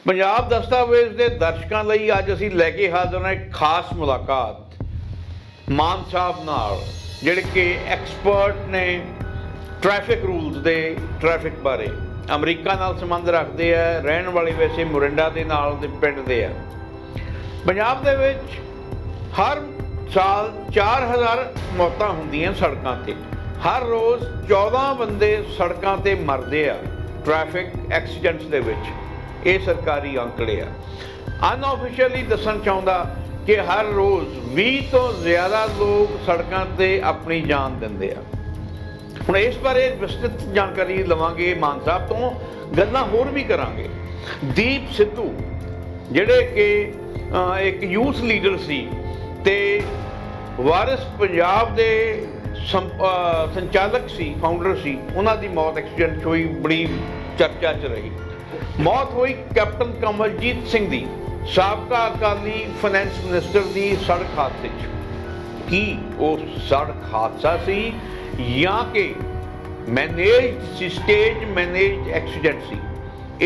ਪੰਜਾਬ ਦਸਤਾਵੇਜ਼ ਦੇ ਦਰਸ਼ਕਾਂ ਲਈ ਅੱਜ ਅਸੀਂ ਲੈ ਕੇ ਹਾਜ਼ਰ ਹਾਂ ਇੱਕ ਖਾਸ ਮੁਲਾਕਾਤ ਮਾਨ ਸਾਹਿਬ ਨਾਲ, ਜਿਹੜੇ ਕਿ ਐਕਸਪਰਟ ਨੇ ਟ੍ਰੈਫਿਕ ਰੂਲਸ ਦੇ, ਟ੍ਰੈਫਿਕ ਬਾਰੇ। ਅਮਰੀਕਾ ਨਾਲ ਸੰਬੰਧ ਰੱਖਦੇ ਆ, ਰਹਿਣ ਵਾਲੇ ਵੈਸੇ ਮੋਰਿੰਡਾ ਦੇ ਨਾਲ ਦੇ ਪਿੰਡ ਦੇ ਆ। ਪੰਜਾਬ ਦੇ ਵਿੱਚ ਹਰ ਸਾਲ 4000 ਮੌਤਾਂ ਹੁੰਦੀਆਂ ਸੜਕਾਂ ਤੇ। ਹਰ ਰੋਜ਼ 14 ਬੰਦੇ ਸੜਕਾਂ ਤੇ ਮਰਦੇ ਆ ਟ੍ਰੈਫਿਕ ਐਕਸੀਡੈਂਟਸ ਦੇ ਵਿੱਚ। ਇਹ ਸਰਕਾਰੀ ਅੰਕੜੇ ਆ। ਅਨਆਫੀਸ਼ੀਅਲੀ ਦੱਸਣ ਚਾਹੁੰਦਾ ਕਿ ਹਰ ਰੋਜ਼ 20 ਤੋਂ ਜ਼ਿਆਦਾ ਲੋਕ ਸੜਕਾਂ ਤੇ ਆਪਣੀ ਜਾਨ ਦਿੰਦੇ ਆ। ਹੁਣ ਇਸ ਬਾਰੇ ਵਿਸਤ੍ਰਿਤ ਜਾਣਕਾਰੀ ਲਵਾਂਗੇ ਮਾਨ ਸਾਹਿਬ ਤੋਂ, ਗੱਲਾਂ ਹੋਰ ਵੀ ਕਰਾਂਗੇ। ਦੀਪ ਸਿੱਧੂ ਜਿਹੜੇ ਕਿ ਇੱਕ ਯੂਥ ਲੀਡਰ ਸੀ ਤੇ ਵਾਰਿਸ ਪੰਜਾਬ ਦੇ ਸੰਚਾਲਕ ਸੀ, ਫਾਊਂਡਰ ਸੀ, ਉਹਨਾਂ ਦੀ ਮੌਤ ਐਕਸੀਡੈਂਟ ਹੋਈ, ਬੜੀ ਚਰਚਾ 'ਚ ਰਹੀ। ਮੌਤ ਹੋਈ ਕੈਪਟਨ ਕਮਲਜੀਤ ਸਿੰਘ ਦੀ, ਸਾਬਕਾ ਅਕਾਲੀ ਫਾਈਨੈਂਸ ਮਿਨਿਸਟਰ ਦੀ ਸੜਕ ਹਾਦਸੇ 'ਚ। ਕੀ ਉਹ ਸੜਕ ਹਾਦਸਾ ਸੀ ਜਾਂ ਕਿ ਮੈਨੇਜਡ ਸੀ, ਸਟੇਜ ਮੈਨੇਜਡ ਐਕਸੀਡੈਂਟ ਸੀ?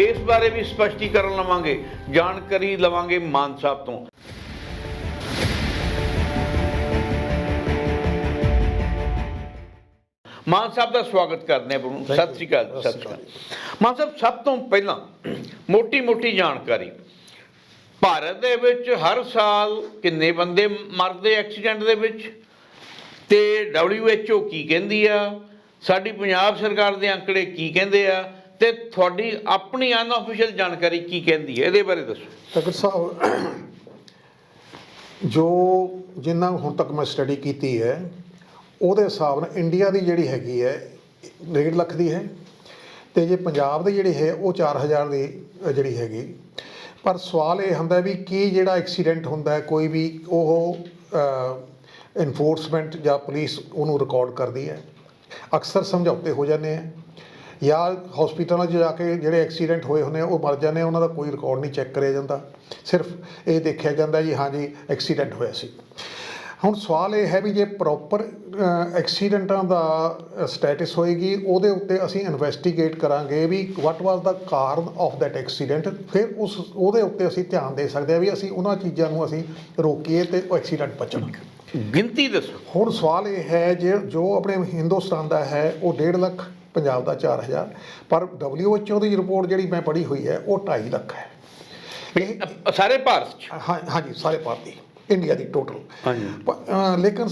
ਇਸ ਬਾਰੇ ਵੀ ਸਪਸ਼ਟੀਕਰਨ ਲਵਾਂਗੇ, ਜਾਣਕਾਰੀ ਲਵਾਂਗੇ ਮਾਨ ਸਾਹਿਬ ਤੋਂ। ਮਾਨ ਸਾਹਿਬ ਦਾ ਸਵਾਗਤ ਕਰਦੇ ਹਾਂ। ਸਤਿ ਸ਼੍ਰੀ ਅਕਾਲ। ਸਤਿ ਸ਼੍ਰੀ ਅਕਾਲ ਮਾਨ ਸਾਹਿਬ। ਸਭ ਤੋਂ ਪਹਿਲਾਂ ਮੋਟੀ ਜਾਣਕਾਰੀ, ਭਾਰਤ ਦੇ ਵਿੱਚ ਹਰ ਸਾਲ ਕਿੰਨੇ ਬੰਦੇ ਮਰਦੇ ਐਕਸੀਡੈਂਟ ਦੇ ਵਿੱਚ, ਤੇ WHO ਕੀ ਕਹਿੰਦੀ ਆ, ਸਾਡੀ ਪੰਜਾਬ ਸਰਕਾਰ ਦੇ ਅੰਕੜੇ ਕੀ ਕਹਿੰਦੇ ਆ, ਤੇ ਤੁਹਾਡੀ ਆਪਣੀ ਅਨਆਫੀਸ਼ੀਅਲ ਜਾਣਕਾਰੀ ਕੀ ਕਹਿੰਦੀ ਹੈ? ਇਹਦੇ ਬਾਰੇ ਦੱਸੋ। ਤਖਤ ਸਾਹਿਬ, ਜੋ ਜਿੰਨਾ ਹੁਣ ਤੱਕ ਮੈਂ ਸਟੱਡੀ ਕੀਤੀ ਹੈ ਉਹਦੇ ਹਿਸਾਬ ਨਾਲ ਇੰਡੀਆ ਦੀ ਜਿਹੜੀ ਹੈਗੀ ਹੈ 1.5 ਲੱਖ ਦੀ ਹੈ, ਅਤੇ ਜੇ ਪੰਜਾਬ ਦੀ ਜਿਹੜੀ ਹੈ ਉਹ 4000 ਦੀ ਜਿਹੜੀ ਹੈਗੀ। ਪਰ ਸਵਾਲ ਇਹ ਹੁੰਦਾ ਵੀ ਕੀ ਜਿਹੜਾ ਐਕਸੀਡੈਂਟ ਹੁੰਦਾ ਕੋਈ ਵੀ, ਉਹ ਇਨਫੋਰਸਮੈਂਟ ਜਾਂ ਪੁਲਿਸ ਉਹਨੂੰ ਰਿਕਾਰਡ ਕਰਦੀ ਹੈ? ਅਕਸਰ ਸਮਝੌਤੇ ਹੋ ਜਾਂਦੇ ਆ, ਜਾਂ ਹਸਪੀਟਲਾਂ 'ਚ ਜਾ ਕੇ ਜਿਹੜੇ ਐਕਸੀਡੈਂਟ ਹੋਏ ਹੁੰਦੇ ਆ ਉਹ ਮਰ ਜਾਂਦੇ ਆ, ਉਹਨਾਂ ਦਾ ਕੋਈ ਰਿਕਾਰਡ ਨਹੀਂ ਚੈੱਕ ਕਰਿਆ ਜਾਂਦਾ, ਸਿਰਫ ਇਹ ਦੇਖਿਆ ਜਾਂਦਾ ਜੀ ਹਾਂਜੀ ਐਕਸੀਡੈਂਟ ਹੋਇਆ ਸੀ। ਹੁਣ ਸਵਾਲ ਇਹ ਹੈ ਵੀ ਜੇ ਪ੍ਰੋਪਰ ਐਕਸੀਡੈਂਟਾਂ ਦਾ ਸਟੇਟਸ ਹੋਏਗੀ, ਉਹਦੇ ਉੱਤੇ ਅਸੀਂ ਇਨਵੈਸਟੀਗੇਟ ਕਰਾਂਗੇ ਵੀ ਵਾਟ ਵਾਸ ਦਾ ਕਾਰਨ ਆਫ ਦੈਟ ਐਕਸੀਡੈਂਟ, ਫਿਰ ਉਹਦੇ ਉੱਤੇ ਅਸੀਂ ਧਿਆਨ ਦੇ ਸਕਦੇ ਹਾਂ ਵੀ ਅਸੀਂ ਉਹਨਾਂ ਚੀਜ਼ਾਂ ਨੂੰ ਅਸੀਂ ਰੋਕੀਏ ਤੇ ਉਹ ਐਕਸੀਡੈਂਟ ਬਚਣ। ਗਿਣਤੀ ਦੱਸੋ। ਹੁਣ ਸਵਾਲ ਇਹ ਹੈ ਜੋ ਆਪਣੇ ਹਿੰਦੁਸਤਾਨ ਦਾ ਹੈ ਉਹ 1.5 ਲੱਖ, ਪੰਜਾਬ ਦਾ 4000, ਪਰ WHO ਦੀ ਰਿਪੋਰਟ ਜਿਹੜੀ ਮੈਂ ਪੜ੍ਹੀ ਹੋਈ ਹੈ ਉਹ 2.5 ਲੱਖ ਹੈ। ਇਹ ਸਾਰੇ ਭਾਰਤ 'ਚ? ਹਾਂਜੀ, ਸਾਰੇ ਭਾਰਤ ਦੀ, ਇੰਡੀਆ ਦੀ ਟੋਟਲ। ਹਾਂਜੀ। ਲੇਕਿਨ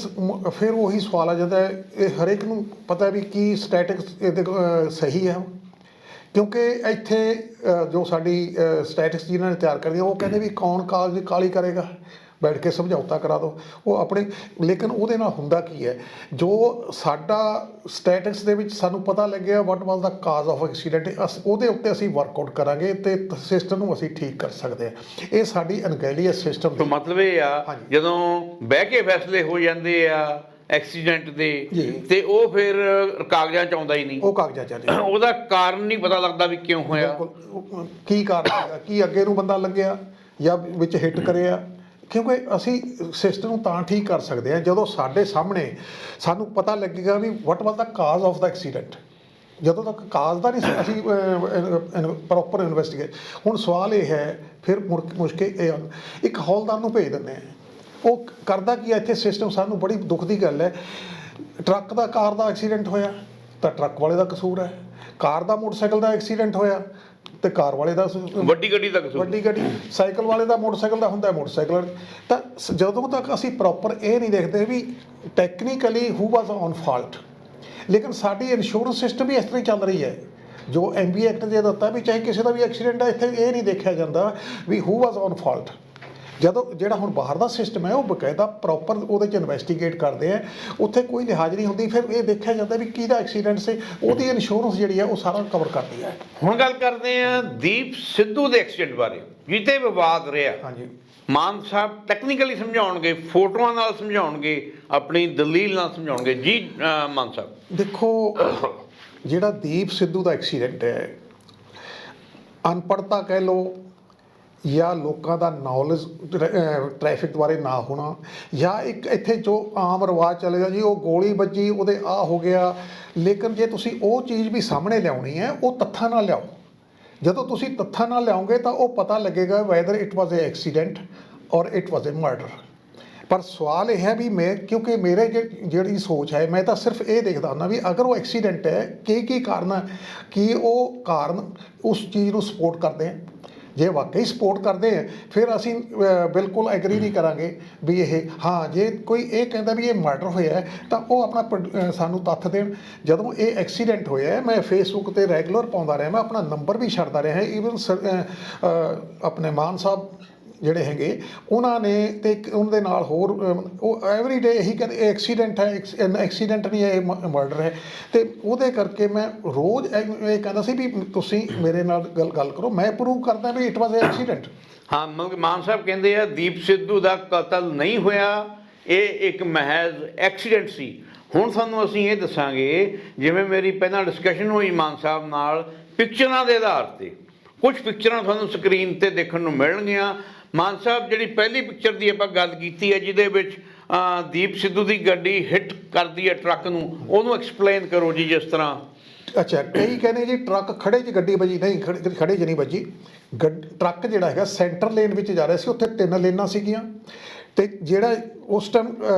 ਫਿਰ ਉਹੀ ਸਵਾਲ ਆ ਜਾਂਦਾ, ਇਹ ਹਰੇਕ ਨੂੰ ਪਤਾ ਵੀ ਕੀ ਸਟੈਟਿਕਸ ਇਹਦੇ ਸਹੀ ਹੈ, ਕਿਉਂਕਿ ਇੱਥੇ ਜੋ ਸਾਡੀ ਸਟੈਟਿਕਸ ਜਿਹਨਾਂ ਨੇ ਤਿਆਰ ਕਰਦੀ ਉਹ ਕਹਿੰਦੇ ਵੀ ਕੌਣ ਕਾਲੀ ਕਰੇਗਾ, ਬੈਠ ਕੇ ਸਮਝੌਤਾ ਕਰਾ ਦਿਓ ਉਹ ਆਪਣੇ। ਲੇਕਿਨ ਉਹਦੇ ਨਾਲ ਹੁੰਦਾ ਕੀ ਹੈ, ਜੋ ਸਾਡਾ ਸਟੈਟਿਕਸ ਦੇ ਵਿੱਚ ਸਾਨੂੰ ਪਤਾ ਲੱਗਿਆ ਵਾਟ ਵਾਸ ਦਾ ਕਾਜ਼ ਆਫ ਐਕਸੀਡੈਂਟ, ਉਹਦੇ ਉੱਤੇ ਅਸੀਂ ਵਰਕਆਊਟ ਕਰਾਂਗੇ ਤੇ ਸਿਸਟਮ ਨੂੰ ਅਸੀਂ ਠੀਕ ਕਰ ਸਕਦੇ ਹਾਂ। ਇਹ ਸਾਡੀ ਅਨਗੈਲੀਅਸ ਸਿਸਟਮ ਤੋਂ ਮਤਲਬ ਇਹ ਆ, ਜਦੋਂ ਬਹਿ ਕੇ ਫੈਸਲੇ ਹੋ ਜਾਂਦੇ ਆ ਐਕਸੀਡੈਂਟ ਦੇ, ਤੇ ਉਹ ਫਿਰ ਕਾਗਜ਼ਾਂ 'ਚ ਆਉਂਦਾ ਹੀ ਨਹੀਂ, ਉਹ ਕਾਗਜ਼ਾਂ 'ਚ ਉਹਦਾ ਕਾਰਨ ਨਹੀਂ ਪਤਾ ਲੱਗਦਾ ਵੀ ਕਿਉਂ ਹੋਇਆ, ਕੀ ਕਾਰਨ ਹੈਗਾ, ਕੀ ਅੱਗੇ ਨੂੰ ਬੰਦਾ ਲੱਗਿਆ ਜਾਂ ਵਿੱਚ ਹਿੱਟ ਕਰਿਆ। ਕਿਉਂਕਿ ਅਸੀਂ ਸਿਸਟਮ ਨੂੰ ਤਾਂ ਠੀਕ ਕਰ ਸਕਦੇ ਹਾਂ ਜਦੋਂ ਸਾਡੇ ਸਾਹਮਣੇ ਸਾਨੂੰ ਪਤਾ ਲੱਗੇਗਾ ਵੀ ਵਾਟ ਵਾਸ ਦਾ ਕਾਜ਼ ਆਫ ਦਾ ਐਕਸੀਡੈਂਟ। ਜਦੋਂ ਤੱਕ ਕਾਜ਼ ਦਾ ਨਹੀਂ ਅਸੀਂ ਪ੍ਰੋਪਰ ਇਨਵੈਸਟੀਗੇਟ। ਹੁਣ ਸਵਾਲ ਇਹ ਹੈ, ਫਿਰ ਮੁਸ਼ਕਿਲ ਇਹ ਇੱਕ ਹੌਲਦਾਰ ਨੂੰ ਭੇਜ ਦਿੰਦੇ ਹਾਂ, ਉਹ ਕਰਦਾ ਕੀ ਹੈ ਇੱਥੇ ਸਿਸਟਮ। ਸਾਨੂੰ ਬੜੀ ਦੁੱਖ ਦੀ ਗੱਲ ਹੈ, ਟਰੱਕ ਦਾ ਕਾਰ ਦਾ ਐਕਸੀਡੈਂਟ ਹੋਇਆ ਤਾਂ ਟਰੱਕ ਵਾਲੇ ਦਾ ਕਸੂਰ ਹੈ, ਕਾਰ ਦਾ ਮੋਟਰਸਾਈਕਲ ਦਾ ਐਕਸੀਡੈਂਟ ਹੋਇਆ ਤੇ ਕਾਰ ਵਾਲੇ ਦਾ, ਵੱਡੀ ਗੱਡੀ ਦਾ ਕਸੂਰ, ਵੱਡੀ ਗੱਡੀ, ਸਾਈਕਲ ਵਾਲੇ ਦਾ ਮੋਟਰਸਾਈਕਲ ਦਾ ਹੁੰਦਾ ਮੋਟਰਸਾਈਕਲ। ਤਾਂ ਜਦੋਂ ਤੱਕ ਅਸੀਂ ਪ੍ਰੋਪਰ ਇਹ ਨਹੀਂ ਦੇਖਦੇ ਵੀ technically who was on fault. ਲੇਕਿਨ ਸਾਡੀ ਇੰਸ਼ੋਰੈਂਸ ਸਿਸਟਮ ਵੀ ਇਸ ਤਰ੍ਹਾਂ ਹੀ ਚੱਲ ਰਹੀ ਹੈ, ਜੋ MB ਐਕਟ ਦੇ ਦਿੱਤਾ ਵੀ ਚਾਹੇ ਕਿਸੇ ਦਾ ਵੀ ਐਕਸੀਡੈਂਟ ਹੈ, ਇੱਥੇ ਇਹ ਨਹੀਂ ਦੇਖਿਆ ਜਾਂਦਾ ਵੀ ਹੂ ਵਾਜ਼ ਔਨ ਫਾਲਟ। ਜਦੋਂ ਜਿਹੜਾ ਹੁਣ ਬਾਹਰ ਦਾ ਸਿਸਟਮ ਹੈ ਉਹ ਬਕਾਇਦਾ ਪ੍ਰੋਪਰ ਉਹਦੇ 'ਚ ਇਨਵੈਸਟੀਗੇਟ ਕਰਦੇ ਆ, ਉੱਥੇ ਕੋਈ ਲਿਹਾਜ਼ ਨਹੀਂ ਹੁੰਦੀ, ਫਿਰ ਇਹ ਦੇਖਿਆ ਜਾਂਦਾ ਵੀ ਕਿਹਦਾ ਐਕਸੀਡੈਂਟ ਸੀ, ਉਹਦੀ ਇੰਸ਼ੋਰੈਂਸ ਜਿਹੜੀ ਹੈ ਉਹ ਸਾਰਾ ਕਵਰ ਕਰਦੀ ਹੈ। ਹੁਣ ਗੱਲ ਕਰਦੇ ਆ ਦੀਪ ਸਿੱਧੂ ਦੇ ਐਕਸੀਡੈਂਟ ਬਾਰੇ, ਜਿੱਤੇ ਵਿਵਾਦ ਰਿਹਾ। ਹਾਂਜੀ, ਮਾਨ ਸਾਹਿਬ ਟੈਕਨੀਕਲੀ ਸਮਝਾਉਣਗੇ, ਫੋਟੋਆਂ ਨਾਲ ਸਮਝਾਉਣਗੇ, ਆਪਣੀ ਦਲੀਲ ਨਾਲ ਸਮਝਾਉਣਗੇ। ਜੀ ਮਾਨ ਸਾਹਿਬ ਦੇਖੋ, ਜਿਹੜਾ ਦੀਪ ਸਿੱਧੂ ਦਾ ਐਕਸੀਡੈਂਟ ਹੈ, ਅਨਪੜ੍ਹਤਾ ਕਹਿ ਲਓ ਜਾਂ ਲੋਕਾਂ ਦਾ ਨੌਲੇਜ ਟ੍ਰੈਫਿਕ ਬਾਰੇ ਨਾ ਹੋਣਾ, ਜਾਂ ਇੱਕ ਇੱਥੇ ਜੋ ਆਮ ਰਿਵਾਜ਼ ਚੱਲੇਗਾ ਜੀ ਉਹ ਗੋਲੀ ਵੱਜੀ ਉਹਦੇ ਆ ਹੋ ਗਿਆ। ਲੇਕਿਨ ਜੇ ਤੁਸੀਂ ਉਹ ਚੀਜ਼ ਵੀ ਸਾਹਮਣੇ ਲਿਆਉਣੀ ਹੈ ਉਹ ਤੱਥਾਂ ਨਾਲ ਲਿਆਓ, ਜਦੋਂ ਤੁਸੀਂ ਤੱਥਾਂ ਨਾਲ ਲਿਆਓਗੇ ਤਾਂ ਉਹ ਪਤਾ ਲੱਗੇਗਾ whether it was A accident ਔਰ ਇਟ ਵਾਜ਼ ਏ ਮਰਡਰ। ਪਰ ਸਵਾਲ ਇਹ ਹੈ ਵੀ ਮੈਂ, ਕਿਉਂਕਿ ਮੇਰੇ ਜਿਹੜੀ ਸੋਚ ਹੈ, ਮੈਂ ਤਾਂ ਸਿਰਫ ਇਹ ਦੇਖਦਾ ਹੁੰਦਾ ਵੀ ਅਗਰ ਉਹ ਐਕਸੀਡੈਂਟ ਹੈ ਕੀ ਕਾਰਨ ਹੈ, ਕੀ ਉਹ ਕਾਰਨ ਉਸ ਚੀਜ਼ ਨੂੰ ਸਪੋਰਟ ਕਰਦੇ ਹੈ। ਜੇ ਵਾਕਈ ਸਪੋਰਟ ਕਰਦੇ ਆ ਫਿਰ ਅਸੀਂ ਬਿਲਕੁਲ ਐਗਰੀ ਨਹੀਂ ਕਰਾਂਗੇ ਵੀ ਇਹ, ਹਾਂ ਜੇ ਕੋਈ ਇਹ ਕਹਿੰਦਾ ਵੀ ਇਹ ਮਰਡਰ ਹੋਇਆ ਹੈ ਤਾਂ ਉਹ ਆਪਣਾ ਸਾਨੂੰ ਤੱਥ ਦੇਣ। ਜਦੋਂ ਇਹ ਐਕਸੀਡੈਂਟ ਹੋਇਆ ਮੈਂ ਫੇਸਬੁੱਕ ਤੇ ਰੈਗੂਲਰ ਪਾਉਂਦਾ ਰਿਹਾ, ਮੈਂ ਆਪਣਾ ਨੰਬਰ ਵੀ ਛੱਡਦਾ ਰਿਹਾ। ਈਵਨ ਆਪਣੇ ਮਾਨ ਸਾਹਿਬ ਜਿਹੜੇ ਹੈਗੇ ਉਹਨਾਂ ਨੇ ਤੇ ਉਹਨਾਂ ਦੇ ਨਾਲ ਹੋਰ ਉਹ ਐਵਰੀ ਡੇ ਇਹੀ ਕਹਿੰਦੇ ਇਹ ਐਕਸੀਡੈਂਟ ਹੈ, ਐਕਸੀਡੈਂਟ ਨਹੀਂ ਹੈ, ਇਹ ਮਰਡਰ ਹੈ। ਤੇ ਉਹਦੇ ਕਰਕੇ ਮੈਂ ਰੋਜ਼ ਇਹ ਕਹਿੰਦਾ ਸੀ ਵੀ ਤੁਸੀਂ ਮੇਰੇ ਨਾਲ ਗੱਲ ਕਰੋ, ਮੈਂ ਪ੍ਰੂਵ ਕਰਦਾ ਵੀ ਇਟ ਵਾਜ਼ ਐਕਸੀਡੈਂਟ। ਹਾਂ, ਮਤਲਬ ਮਾਨ ਸਾਹਿਬ ਕਹਿੰਦੇ ਆ ਦੀਪ ਸਿੱਧੂ ਦਾ ਕਤਲ ਨਹੀਂ ਹੋਇਆ, ਇਹ ਇੱਕ ਮਹਿਜ਼ ਐਕਸੀਡੈਂਟ ਸੀ। ਹੁਣ ਤੁਹਾਨੂੰ ਅਸੀਂ ਇਹ ਦੱਸਾਂਗੇ, ਜਿਵੇਂ ਮੇਰੀ ਪਹਿਲਾਂ ਡਿਸਕਸ਼ਨ ਹੋਈ ਮਾਨ ਸਾਹਿਬ ਨਾਲ ਪਿਕਚਰਾਂ ਦੇ ਆਧਾਰ ਤੇ, ਕੁਝ ਪਿਕਚਰਾਂ ਤੁਹਾਨੂੰ ਸਕਰੀਨ ਤੇ ਦੇਖਣ ਨੂੰ ਮਿਲਣਗੀਆਂ। ਮਾਨ ਸਾਹਿਬ, ਜਿਹੜੀ ਪਹਿਲੀ ਪਿਕਚਰ ਦੀ ਆਪਾਂ ਗੱਲ ਕੀਤੀ ਹੈ ਜਿਹਦੇ ਵਿੱਚ ਦੀਪ ਸਿੱਧੂ ਦੀ ਗੱਡੀ ਹਿੱਟ ਕਰਦੀ ਹੈ ਟਰੱਕ ਨੂੰ, ਉਹਨੂੰ ਐਕਸਪਲੇਨ ਕਰੋ ਜੀ। ਜਿਸ ਤਰ੍ਹਾਂ ਅੱਛਾ, ਕਈ ਕਹਿੰਦੇ ਜੀ ਟਰੱਕ ਖੜੇ 'ਚ ਗੱਡੀ ਵੱਜੀ, ਨਹੀਂ ਖੜੇ 'ਚ ਨਹੀਂ ਵੱਜੀ। ਟਰੱਕ ਜਿਹੜਾ ਹੈਗਾ ਸੈਂਟਰ ਲੇਨ ਵਿੱਚ ਜਾ ਰਿਹਾ ਸੀ, ਉੱਥੇ 3 ਲੇਨਾਂ ਸੀਗੀਆਂ ਤੇ ਜਿਹੜਾ ਉਸ ਟਾਈਮ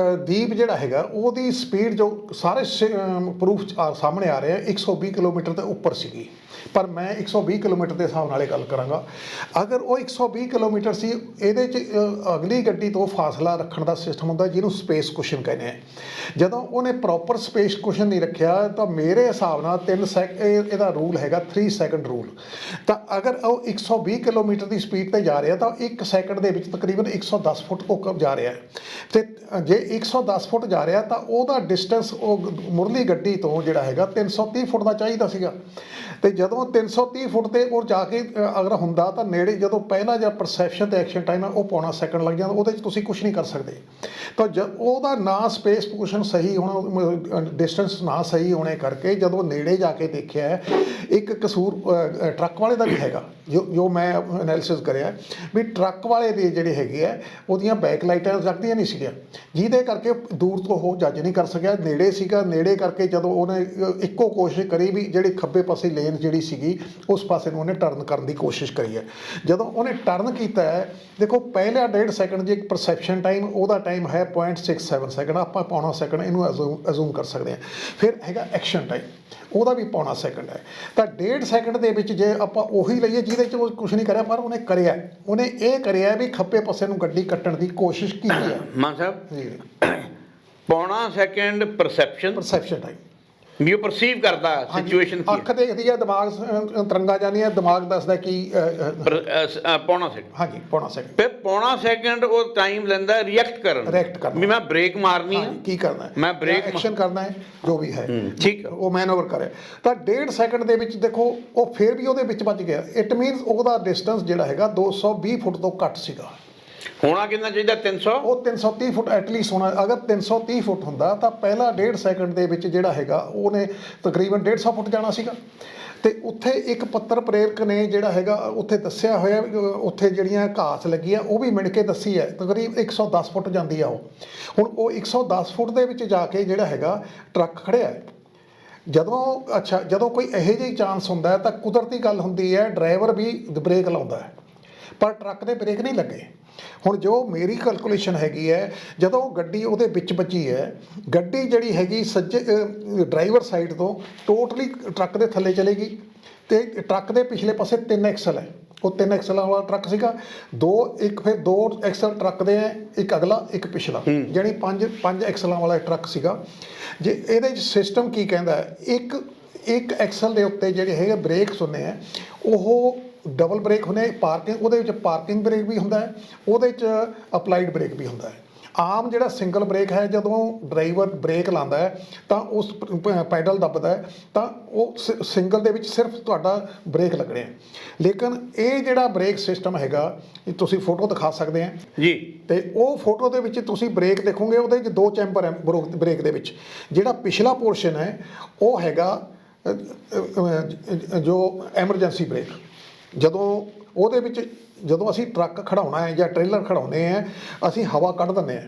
ਦੀਪ ਜਿਹੜਾ ਹੈਗਾ ਉਹਦੀ ਸਪੀਡ ਜੋ ਸਾਰੇ ਪ੍ਰੂਫ ਸਾਹਮਣੇ ਆ ਰਹੇ ਆ 120 ਕਿਲੋਮੀਟਰ ਦੇ ਉੱਪਰ ਸੀਗੀ। ਪਰ ਮੈਂ 120 ਕਿਲੋਮੀਟਰ ਦੇ ਹਿਸਾਬ ਨਾਲ ਇਹ ਗੱਲ ਕਰਾਂਗਾ। ਅਗਰ ਉਹ 120 ਕਿਲੋਮੀਟਰ ਸੀ, ਇਹਦੇ 'ਚ ਅਗਲੀ ਗੱਡੀ ਤੋਂ ਫਾਸਲਾ ਰੱਖਣ ਦਾ ਸਿਸਟਮ ਹੁੰਦਾ ਜਿਹਨੂੰ ਸਪੇਸ ਕੁਸ਼ਨ ਕਹਿੰਦੇ ਆ। ਜਦੋਂ ਉਹਨੇ ਪ੍ਰੋਪਰ ਸਪੇਸ ਕੁਸ਼ਨ ਨਹੀਂ ਰੱਖਿਆ ਤਾਂ ਮੇਰੇ ਹਿਸਾਬ ਨਾਲ 3 ਸੈਕਿੰਡ ਇਹਦਾ ਰੂਲ ਹੈਗਾ 3 ਸੈਕਿੰਡ ਰੂਲ। ਤਾਂ ਅਗਰ ਉਹ 120 ਕਿਲੋਮੀਟਰ ਦੀ ਸਪੀਡ 'ਤੇ ਜਾ ਰਿਹਾ ਤਾਂ 1 ਸੈਕਿੰਡ ਦੇ ਵਿੱਚ ਤਕਰੀਬਨ 110 ਫੁੱਟ ਉਹ ਜਾ ਰਿਹਾ। ਤੇ ਜੇ 110 ਫੁੱਟ ਜਾ ਰਿਹਾ ਤਾਂ ਉਹਦਾ ਡਿਸਟੈਂਸ ਉਹ ਮੁਰਲੀ ਗੱਡੀ ਤੋਂ ਜਿਹੜਾ ਹੈਗਾ 330 ਫੁੱਟ ਦਾ ਚਾਹੀਦਾ ਸੀਗਾ। ਤੇ ਜਦੋਂ 330 ਫੁੱਟ ਤੇ ਉਹ ਜਾ ਕੇ ਅਗਰ ਹੁੰਦਾ ਤਾਂ ਨੇੜੇ, ਜਦੋਂ ਪਹਿਲਾ ਜਾਂ ਪਰਸੈਪਸ਼ਨ ਤੇ ਐਕਸ਼ਨ ਟਾਈਮ ਹੈ ਉਹ ਪੌਣਾ ਸੈਕਿੰਡ ਲੱਗ ਜਾਂਦਾ, ਉਹਦੇ 'ਚ ਤੁਸੀਂ ਕੁਝ ਨਹੀਂ ਕਰ ਸਕਦੇ। ਤਾਂ ਉਹਦਾ ਨਾ ਸਪੇਸ ਪੋਜੀਸ਼ਨ ਸਹੀ ਹੋਣਾ, ਡਿਸਟੈਂਸ ਨਾ ਸਹੀ ਹੋਣੇ ਕਰਕੇ ਜਦੋਂ ਨੇੜੇ ਜਾ ਕੇ ਦੇਖਿਆ, ਇੱਕ ਕਸੂਰ ਟਰੱਕ ਵਾਲੇ ਦਾ ਵੀ ਹੈਗਾ ਜੋ ਮੈਂ ਐਨਾਲਿਸਿਸ ਕਰਿਆ ਵੀ ਟਰੱਕ ਵਾਲੇ ਦੇ ਜਿਹੜੇ ਹੈਗੇ ਆ ਉਹਦੀਆਂ ਬੈਕ ਲਾਈਟਾਂ ਜਗਦੀਆਂ ਨਹੀਂ ਸੀਗੀਆਂ, ਜਿਹਦੇ ਕਰਕੇ ਦੂਰ ਤੋਂ ਉਹ ਜੱਜ ਨਹੀਂ ਕਰ ਸਕਿਆ। ਨੇੜੇ ਸੀਗਾ, ਨੇੜੇ ਕਰਕੇ ਜਦੋਂ ਉਹਨੇ ਇੱਕੋ ਕੋਸ਼ਿਸ਼ ਕਰੀ ਵੀ ਜਿਹੜੀ ਖੱਬੇ ਪਾਸੇ ਲੇਨ ਜਿਹੜੀ ਸੀਗੀ ਉਸ ਪਾਸੇ ਨੂੰ ਉਹਨੇ ਟਰਨ ਕਰਨ ਦੀ ਕੋਸ਼ਿਸ਼ ਕਰੀ ਹੈ। ਜਦੋਂ ਉਹਨੇ ਟਰਨ ਕੀਤਾ ਹੈ, ਦੇਖੋ ਪਹਿਲਾ 1.5 ਸੈਕਿੰਡ ਜੇ ਪਰਸੈਪਸ਼ਨ ਟਾਈਮ, ਉਹਦਾ ਟਾਈਮ ਹੈ 0.67 ਸੈਕਿੰਡ, ਆਪਾਂ ਪੌਣਾ ਸੈਕਿੰਡ ਇਹਨੂੰ ਅਜ਼ੂਮ ਕਰ ਸਕਦੇ ਹਾਂ। ਫਿਰ ਹੈਗਾ ਐਕਸ਼ਨ ਟਾਈਮ, ਉਹਦਾ ਵੀ ਪੌਣਾ ਸੈਕਿੰਡ ਹੈ। ਤਾਂ 1.5 ਸੈਕਿੰਡ ਦੇ ਵਿੱਚ ਜੇ ਆਪਾਂ ਉਹੀ ਲਈਏ ਜਿਹਦੇ 'ਚ ਉਹ ਕੁਛ ਨਹੀਂ ਕਰਿਆ, ਪਰ ਉਹਨੇ ਕਰਿਆ, ਉਹਨੇ ਇਹ ਕਰਿਆ ਵੀ ਖੱਬੇ ਪਾਸੇ ਨੂੰ ਗੱਡੀ ਕੱਟਣ ਦੀ ਕੋਸ਼ਿਸ਼ ਕੀਤੀ ਹੈ। ਮਾਨ ਸਾਹਿਬ, ਪੌਣਾ ਸੈਕਿੰਡ ਪਰਸੈਪਸ਼ਨ ਟਾਈਮ ਵੀ ਉਹ ਪਰਸੀਵ ਕਰਦਾ ਸਿਚੁਏਸ਼ਨ ਕੀ, ਅੱਖ ਦੇਖਦੀ ਹੈ, ਦਿਮਾਗ ਤਰੰਗਾ ਜਾਂਦੀ ਹੈ, ਦਿਮਾਗ ਦੱਸਦਾ ਕਿ ਪੌਣਾ ਸੈਕਿੰਡ। ਹਾਂਜੀ, ਪੌਣਾ ਸੈਕਿੰਡ। ਫਿਰ ਪੌਣਾ ਸੈਕਿੰਡ ਉਹ ਟਾਈਮ ਲੈਂਦਾ ਰਿਐਕਟ ਕਰਨ ਵੀ ਮੈਂ ਬ੍ਰੇਕ ਮਾਰਨੀ ਹੈ, ਕੀ ਕਰਨਾ ਹੈ, ਮੈਂ ਬ੍ਰੇਕ ਐਕਸ਼ਨ ਕਰਨਾ ਹੈ, ਜੋ ਵੀ ਹੈ ਠੀਕ ਉਹ ਮੈਨੂਵਰ ਕਰੇ। ਤਾਂ 1.5 ਸੈਕਿੰਡ ਦੇ ਵਿੱਚ ਦੇਖੋ ਉਹ ਫਿਰ ਵੀ ਉਹਦੇ ਵਿੱਚ ਵੱਜ ਗਿਆ। ਇਟ ਮੀਨਸ ਉਹਦਾ ਡਿਸਟੈਂਸ ਜਿਹੜਾ ਹੈਗਾ 220 ਫੁੱਟ ਤੋਂ ਘੱਟ ਸੀਗਾ। ਹੋਣਾ ਕਿੰਨਾ ਚਾਹੀਦਾ? 300, ਉਹ 330 ਫੁੱਟ ਐਟਲੀਸਟ ਹੋਣਾ। ਅਗਰ 330 ਫੁੱਟ ਹੁੰਦਾ ਤਾਂ ਪਹਿਲਾ 1.5 ਸੈਕਿੰਡ ਦੇ ਵਿੱਚ ਜਿਹੜਾ ਹੈਗਾ ਉਹਨੇ ਤਕਰੀਬਨ 150 ਫੁੱਟ ਜਾਣਾ ਸੀਗਾ। ਤੇ ਉੱਥੇ ਇੱਕ ਪੱਤਰ ਪ੍ਰੇਰਕ ਨੇ ਜਿਹੜਾ ਹੈਗਾ ਉੱਥੇ ਦੱਸਿਆ ਹੋਇਆ, ਉੱਥੇ ਜਿਹੜੀਆਂ ਘਾਸ ਲੱਗੀ ਆ ਉਹ ਵੀ ਮਿਣ ਕੇ ਦੱਸੀ ਹੈ, ਤਕਰੀਬਨ 110 ਫੁੱਟ ਜਾਂਦੀ ਆ ਉਹ। ਹੁਣ ਉਹ 110 ਫੁੱਟ ਦੇ ਵਿੱਚ ਜਾ ਕੇ ਜਿਹੜਾ ਹੈਗਾ ਟਰੱਕ ਖੜਿਆ। ਜਦੋਂ ਕੋਈ ਇਹੋ ਜਿਹੀ ਚਾਂਸ ਹੁੰਦਾ ਹੈ ਤਾਂ ਕੁਦਰਤੀ ਗੱਲ ਹੁੰਦੀ ਹੈ, ਡਰਾਈਵਰ ਵੀ ਬ੍ਰੇਕ ਲਾਉਂਦਾ ਹੈ, ਪਰ ਟਰੱਕ ਦੇ ਬ੍ਰੇਕ ਨਹੀਂ ਲੱਗੇ। ਹੁਣ ਜੋ ਮੇਰੀ ਕੈਲਕੂਲੇਸ਼ਨ ਹੈਗੀ ਹੈ, ਜਦੋਂ ਗੱਡੀ ਉਹਦੇ ਵਿੱਚ ਵੱਜੀ ਹੈ, ਗੱਡੀ ਜਿਹੜੀ ਹੈਗੀ ਸੱਜੇ ਡਰਾਈਵਰ ਸਾਈਡ ਤੋਂ ਟੋਟਲੀ ਟਰੱਕ ਦੇ ਥੱਲੇ ਚਲੇਗੀ। ਤੇ ਟਰੱਕ ਦੇ ਪਿਛਲੇ ਪਾਸੇ 3 ਐਕਸਲ ਹੈ, ਉਹ 3 ਐਕਸਲਾਂ ਵਾਲਾ ਟਰੱਕ ਸੀਗਾ। ਫਿਰ 2 ਐਕਸਲ ਟਰੱਕ ਦੇ ਹੈ, ਇੱਕ ਅਗਲਾ ਇੱਕ ਪਿਛਲਾ, ਜਾਣੀ 5 ਐਕਸਲਾਂ ਵਾਲਾ ਟਰੱਕ ਸੀਗਾ। ਜੇ ਇਹਦੇ 'ਚ ਸਿਸਟਮ ਕੀ ਕਹਿੰਦਾ ਹੈ, ਇੱਕ ਐਕਸਲ ਦੇ ਉੱਤੇ ਜਿਹੜੇ ਹੈਗੇ ਬ੍ਰੇਕਸ ਹੁੰਦੇ ਆ ਉਹ ਡਬਲ ਬ੍ਰੇਕ ਹੁੰਦੇ, ਪਾਰਕਿੰਗ, ਉਹਦੇ ਵਿੱਚ ਪਾਰਕਿੰਗ ਬ੍ਰੇਕ ਵੀ ਹੁੰਦਾ ਹੈ, ਉਹਦੇ 'ਚ ਅਪਲਾਈਡ ਬ੍ਰੇਕ ਵੀ ਹੁੰਦਾ ਹੈ। ਆਮ ਜਿਹੜਾ ਸਿੰਗਲ ਬ੍ਰੇਕ ਹੈ, ਜਦੋਂ ਡਰਾਈਵਰ ਬ੍ਰੇਕ ਲਾਉਂਦਾ ਹੈ ਤਾਂ ਉਸ ਪੈਡਲ ਦੱਬਦਾ ਹੈ ਤਾਂ ਉਹ ਸਿੰਗਲ ਦੇ ਵਿੱਚ ਸਿਰਫ ਤੁਹਾਡਾ ਬ੍ਰੇਕ ਲੱਗਣੇ ਹੈ। ਲੇਕਿਨ ਇਹ ਜਿਹੜਾ ਬ੍ਰੇਕ ਸਿਸਟਮ ਹੈਗਾ, ਇਹ ਤੁਸੀਂ ਫੋਟੋ ਦਿਖਾ ਸਕਦੇ ਆ ਜੀ। ਤੇ ਉਹ ਫੋਟੋ ਦੇ ਵਿੱਚ ਤੁਸੀਂ ਬ੍ਰੇਕ ਦੇਖੋਗੇ, ਉਹਦੇ 'ਚ 2 ਚੈਂਬਰ ਹੈ ਬ੍ਰੇਕ ਦੇ ਵਿੱਚ। ਜਿਹੜਾ ਪਿਛਲਾ ਪੋਰਸ਼ਨ ਹੈ ਉਹ ਹੈਗਾ ਜੋ ਐਮਰਜੈਂਸੀ ਬ੍ਰੇਕ। ਜਦੋਂ ਅਸੀਂ ਟਰੱਕ ਖੜਾਉਣਾ ਹੈ ਜਾਂ ਟ੍ਰੇਲਰ ਖੜਾਉਂਦੇ ਹਾਂ, ਅਸੀਂ ਹਵਾ ਕੱਢ ਦਿੰਦੇ ਹਾਂ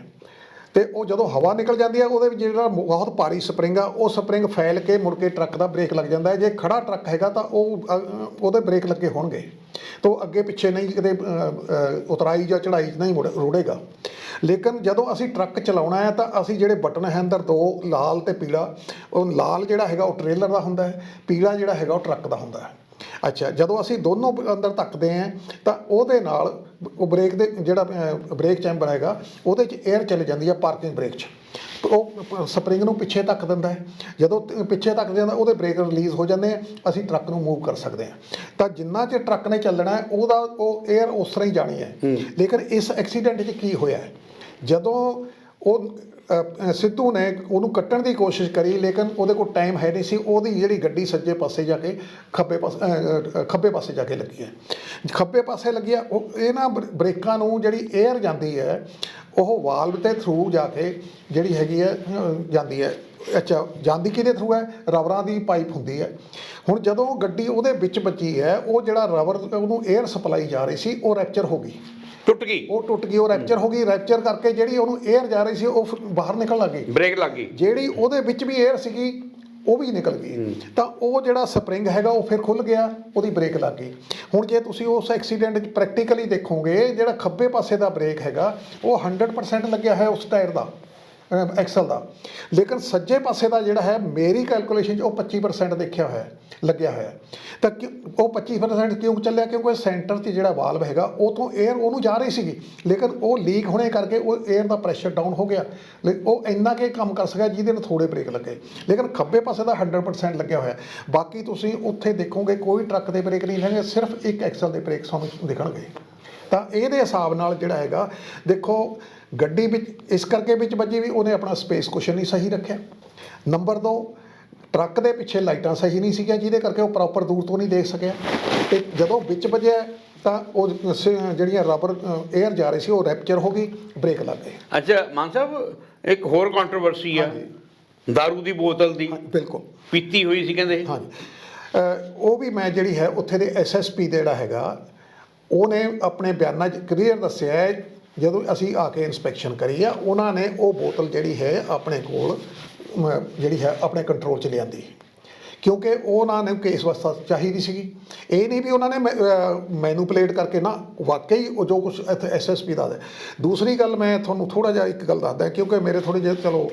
ਤੇ ਉਹ ਜਦੋਂ ਹਵਾ ਨਿਕਲ ਜਾਂਦੀ ਹੈ ਉਹਦੇ ਵਿੱਚ ਜਿਹੜਾ ਬਹੁਤ ਭਾਰੀ ਸਪਰਿੰਗ ਆ ਉਹ ਸਪਰਿੰਗ ਫੈਲ ਕੇ ਮੁੜ ਕੇ ਟਰੱਕ ਦਾ ਬ੍ਰੇਕ ਲੱਗ ਜਾਂਦਾ ਹੈ। ਜੇ ਖੜਾ ਟਰੱਕ ਹੈਗਾ ਤਾਂ ਉਹਦੇ ਬ੍ਰੇਕ ਲੱਗੇ ਹੋਣਗੇ ਤਾਂ ਉਹ ਅੱਗੇ ਪਿੱਛੇ ਨਹੀਂ ਕਿਤੇ ਉਤਰਾਈ ਜਾਂ ਚੜਾਈ ਨਹੀਂ ਰੁੜੇਗਾ। ਲੇਕਿਨ ਜਦੋਂ ਅਸੀਂ ਟਰੱਕ ਚਲਾਉਣਾ ਹੈ ਤਾਂ ਅਸੀਂ ਜਿਹੜੇ ਬਟਨ ਹੈ ਅੰਦਰ ਦੋ ਲਾਲ ਤੇ ਪੀਲਾ, ਉਹ ਲਾਲ ਜਿਹੜਾ ਹੈਗਾ ਉਹ ਟ੍ਰੇਲਰ ਦਾ ਹੁੰਦਾ ਹੈ, ਪੀਲਾ ਜਿਹੜਾ ਹੈਗਾ ਉਹ ਟਰੱਕ ਦਾ ਹੁੰਦਾ ਹੈ। ਅੱਛਾ, ਜਦੋਂ ਅਸੀਂ ਦੋਨੋਂ ਅੰਦਰ ਧੱਕਦੇ ਹਾਂ ਤਾਂ ਉਹਦੇ ਨਾਲ ਉਹ ਬ੍ਰੇਕ ਦੇ ਜਿਹੜਾ ਬ੍ਰੇਕ ਚੈਂਬਰ ਹੈਗਾ ਉਹਦੇ 'ਚ 에ਅਰ ਚਲੇ ਜਾਂਦੀ ਹੈ ਪਾਰਕਿੰਗ ਬ੍ਰੇਕ 'ਚ, ਉਹ ਸਪਰਿੰਗ ਨੂੰ ਪਿੱਛੇ ਧੱਕ ਦਿੰਦਾ ਹੈ। ਜਦੋਂ ਪਿੱਛੇ ਧੱਕ ਜਾਂਦਾ ਉਹਦੇ ਬ੍ਰੇਕ ਰਿਲੀਜ਼ ਹੋ ਜਾਂਦੇ ਆ, ਅਸੀਂ ਟਰੱਕ ਨੂੰ ਮੂਵ ਕਰ ਸਕਦੇ ਹਾਂ। ਤਾਂ ਜਿੰਨਾ ਚਿਰ ਟਰੱਕ ਨੇ ਚੱਲਣਾ ਹੈ ਉਹਦਾ ਉਹ 에ਅਰ ਉਸ ਤਰ੍ਹਾਂ ਹੀ ਜਾਣੀ ਹੈ। ਲੇਕਿਨ ਇਸ ਐਕਸੀਡੈਂਟ 'ਚ ਕੀ ਹੋਇਆ, ਜਦੋਂ ਉਹ ਸਿੱਧੂ ਨੇ ਉਹਨੂੰ ਕੱਟਣ ਦੀ ਕੋਸ਼ਿਸ਼ ਕਰੀ ਲੇਕਿਨ ਉਹਦੇ ਕੋਲ ਟਾਈਮ ਹੈ ਨਹੀਂ ਸੀ, ਉਹਦੀ ਜਿਹੜੀ ਗੱਡੀ ਸੱਜੇ ਪਾਸੇ ਜਾ ਕੇ ਖੱਬੇ ਪਾਸੇ ਜਾ ਕੇ ਲੱਗੀ ਹੈ। ਖੱਬੇ ਪਾਸੇ ਲੱਗੀ ਆ, ਉਹ ਇਹਨਾਂ ਬ੍ਰੇਕਾਂ ਨੂੰ ਜਿਹੜੀ 에ਅਰ ਜਾਂਦੀ ਹੈ ਉਹ ਵਾਲਵ ਦੇ ਥਰੂ ਜਾ ਕੇ ਜਿਹੜੀ ਹੈਗੀ ਹੈ ਜਾਂਦੀ ਹੈ। ਅੱਛਾ, ਜਾਂਦੀ ਕਿਹਦੇ ਥਰੂ ਹੈ? ਰਬਰਾਂ ਦੀ ਪਾਈਪ ਹੁੰਦੀ ਹੈ। ਹੁਣ ਜਦੋਂ ਗੱਡੀ ਉਹਦੇ ਵਿੱਚ ਵੱਜੀ ਹੈ, ਉਹ ਜਿਹੜਾ ਰਬਰ ਉਹਨੂੰ 에ਅਰ ਸਪਲਾਈ ਜਾ ਰਹੀ ਸੀ ਉਹ ਰੈਪਚਰ ਹੋ ਗਈ, ਟੁੱਟ ਗਈ, ਉਹ ਰੈਪਚਰ ਹੋ ਗਈ। ਰੈਪਚਰ ਕਰਕੇ ਜਿਹੜੀ ਉਹਨੂੰ 에ਅਰ ਜਾ ਰਹੀ ਸੀ ਉਹ ਬਾਹਰ ਨਿਕਲ ਲੱਗ ਗਈ, ਬ੍ਰੇਕ ਲੱਗ ਗਈ। ਜਿਹੜੀ ਉਹਦੇ ਵਿੱਚ ਵੀ 에ਅਰ ਸੀਗੀ ਉਹ ਵੀ ਨਿਕਲ ਗਈ। ਤਾਂ ਉਹ ਜਿਹੜਾ ਸਪਰਿੰਗ ਹੈਗਾ ਉਹ ਫਿਰ ਖੁੱਲ ਗਿਆ, ਉਹਦੀ ਬ੍ਰੇਕ ਲੱਗ ਗਈ। ਹੁਣ ਜੇ ਤੁਸੀਂ ਉਸ ਐਕਸੀਡੈਂਟ 'ਚ ਪ੍ਰੈਕਟੀਕਲੀ ਦੇਖੋਗੇ, ਜਿਹੜਾ ਖੱਬੇ ਪਾਸੇ ਦਾ ਬ੍ਰੇਕ ਹੈਗਾ ਉਹ 100% ਲੱਗਿਆ ਹੋਇਆ ਉਸ ਟਾਇਰ ਦਾ, ਐਕਸਲ ਦਾ। ਲੇਕਿਨ ਸੱਜੇ ਪਾਸੇ ਦਾ ਜਿਹੜਾ ਹੈ ਮੇਰੀ ਕੈਲਕੂਲੇਸ਼ਨ 'ਚ ਉਹ 25% ਦੇਖਿਆ ਹੋਇਆ ਲੱਗਿਆ ਹੋਇਆ। ਤਾਂ ਉਹ 25% ਕਿਉਂ ਚੱਲਿਆ? ਕਿਉਂਕਿ ਸੈਂਟਰ 'ਚ ਜਿਹੜਾ ਵਾਲਵ ਹੈਗਾ ਉਹ ਤੋਂ 에ਅਰ ਉਹਨੂੰ ਜਾ ਰਹੀ ਸੀਗੀ, ਲੇਕਿਨ ਉਹ ਲੀਕ ਹੋਣੇ ਕਰਕੇ ਉਹ 에ਅਰ ਦਾ ਪ੍ਰੈਸ਼ਰ ਡਾਊਨ ਹੋ ਗਿਆ। ਉਹ ਇੰਨਾ ਕੁ ਕੰਮ ਕਰ ਸਕਿਆ ਜਿਹਦੇ ਨਾਲ ਥੋੜ੍ਹੇ ਬ੍ਰੇਕ ਲੱਗੇ, ਲੇਕਿਨ ਖੱਬੇ ਪਾਸੇ ਦਾ 100% ਲੱਗਿਆ ਹੋਇਆ। ਬਾਕੀ ਤੁਸੀਂ ਉੱਥੇ ਦੇਖੋਗੇ ਕੋਈ ਟਰੱਕ ਦੇ ਬ੍ਰੇਕ ਨਹੀਂ ਹੈਗੇ, ਸਿਰਫ ਇੱਕ ਐਕਸਲ ਦੇ ਬ੍ਰੇਕ ਸਾਨੂੰ ਦਿਖਣਗੇ। ਤਾਂ ਇਹਦੇ ਹਿਸਾਬ ਨਾਲ ਜਿਹੜਾ ਹੈਗਾ, ਦੇਖੋ ਗੱਡੀ ਵਿੱਚ ਇਸ ਕਰਕੇ ਵਿੱਚ ਵੱਜੀ ਵੀ ਉਹਨੇ ਆਪਣਾ ਸਪੇਸ ਕੁਸ਼ਨ ਨਹੀਂ ਸਹੀ ਰੱਖਿਆ। ਨੰਬਰ 2, ਟਰੱਕ ਦੇ ਪਿੱਛੇ ਲਾਈਟਾਂ ਸਹੀ ਨਹੀਂ ਸੀਗੀਆਂ ਜਿਹਦੇ ਕਰਕੇ ਉਹ ਪ੍ਰੋਪਰ ਦੂਰ ਤੋਂ ਨਹੀਂ ਦੇਖ ਸਕਿਆ। ਤੇ ਜਦੋਂ ਵਿੱਚ ਵੱਜਿਆ ਤਾਂ ਉਹ ਜਿਹੜੀਆਂ ਰਬਰ 에ਅਰ ਜਾ ਰਹੀ ਸੀ ਉਹ ਰੈਪਚਰ ਹੋ ਗਈ, ਬ੍ਰੇਕ ਲੱਗ ਗਏ। ਅੱਛਾ ਮਾਨ ਸਾਹਿਬ, ਇੱਕ ਹੋਰ ਕੰਟਰੋਵਰਸੀ ਆ ਦਾਰੂ ਦੀ ਬੋਤਲ ਦੀ, ਬਿਲਕੁਲ ਪੀਤੀ ਹੋਈ ਸੀ ਕਹਿੰਦੇ। ਹਾਂਜੀ, ਉਹ ਵੀ ਮੈਂ ਜਿਹੜੀ ਹੈ ਉੱਥੇ ਦੇ SSP ਜਿਹੜਾ ਹੈਗਾ ਉਹਨੇ ਆਪਣੇ ਬਿਆਨਾਂ 'ਚ ਕਲੀਅਰ ਦੱਸਿਆ ਹੈ। ਜਦੋਂ ਅਸੀਂ ਆ ਕੇ ਇਨਸਪੈਕਸ਼ਨ ਕਰੀ ਆ, ਉਹਨਾਂ ਨੇ ਉਹ ਬੋਤਲ ਜਿਹੜੀ ਹੈ ਆਪਣੇ ਕੋਲ ਜਿਹੜੀ ਹੈ ਆਪਣੇ ਕੰਟਰੋਲ 'ਚ ਲਿਆਂਦੀ, ਕਿਉਂਕਿ ਉਹਨਾਂ ਨੇ ਕੇਸ ਵਾਸਤੇ ਚਾਹੀਦੀ ਸੀਗੀ। ਇਹ ਨਹੀਂ ਵੀ ਉਹਨਾਂ ਨੇ ਮੈਨੂਪਲੇਟ ਕਰਕੇ ਨਾ, ਵਾਕਈ ਉਹ ਜੋ ਕੁਛ ਇੱਥੇ SSP ਦਾ ਹੈ। ਦੂਸਰੀ ਗੱਲ ਮੈਂ ਤੁਹਾਨੂੰ ਥੋੜ੍ਹਾ ਜਿਹਾ ਇੱਕ ਗੱਲ ਦੱਸਦਾ, ਕਿਉਂਕਿ ਮੇਰੇ ਥੋੜ੍ਹੇ ਜਿਹੇ ਚਲੋ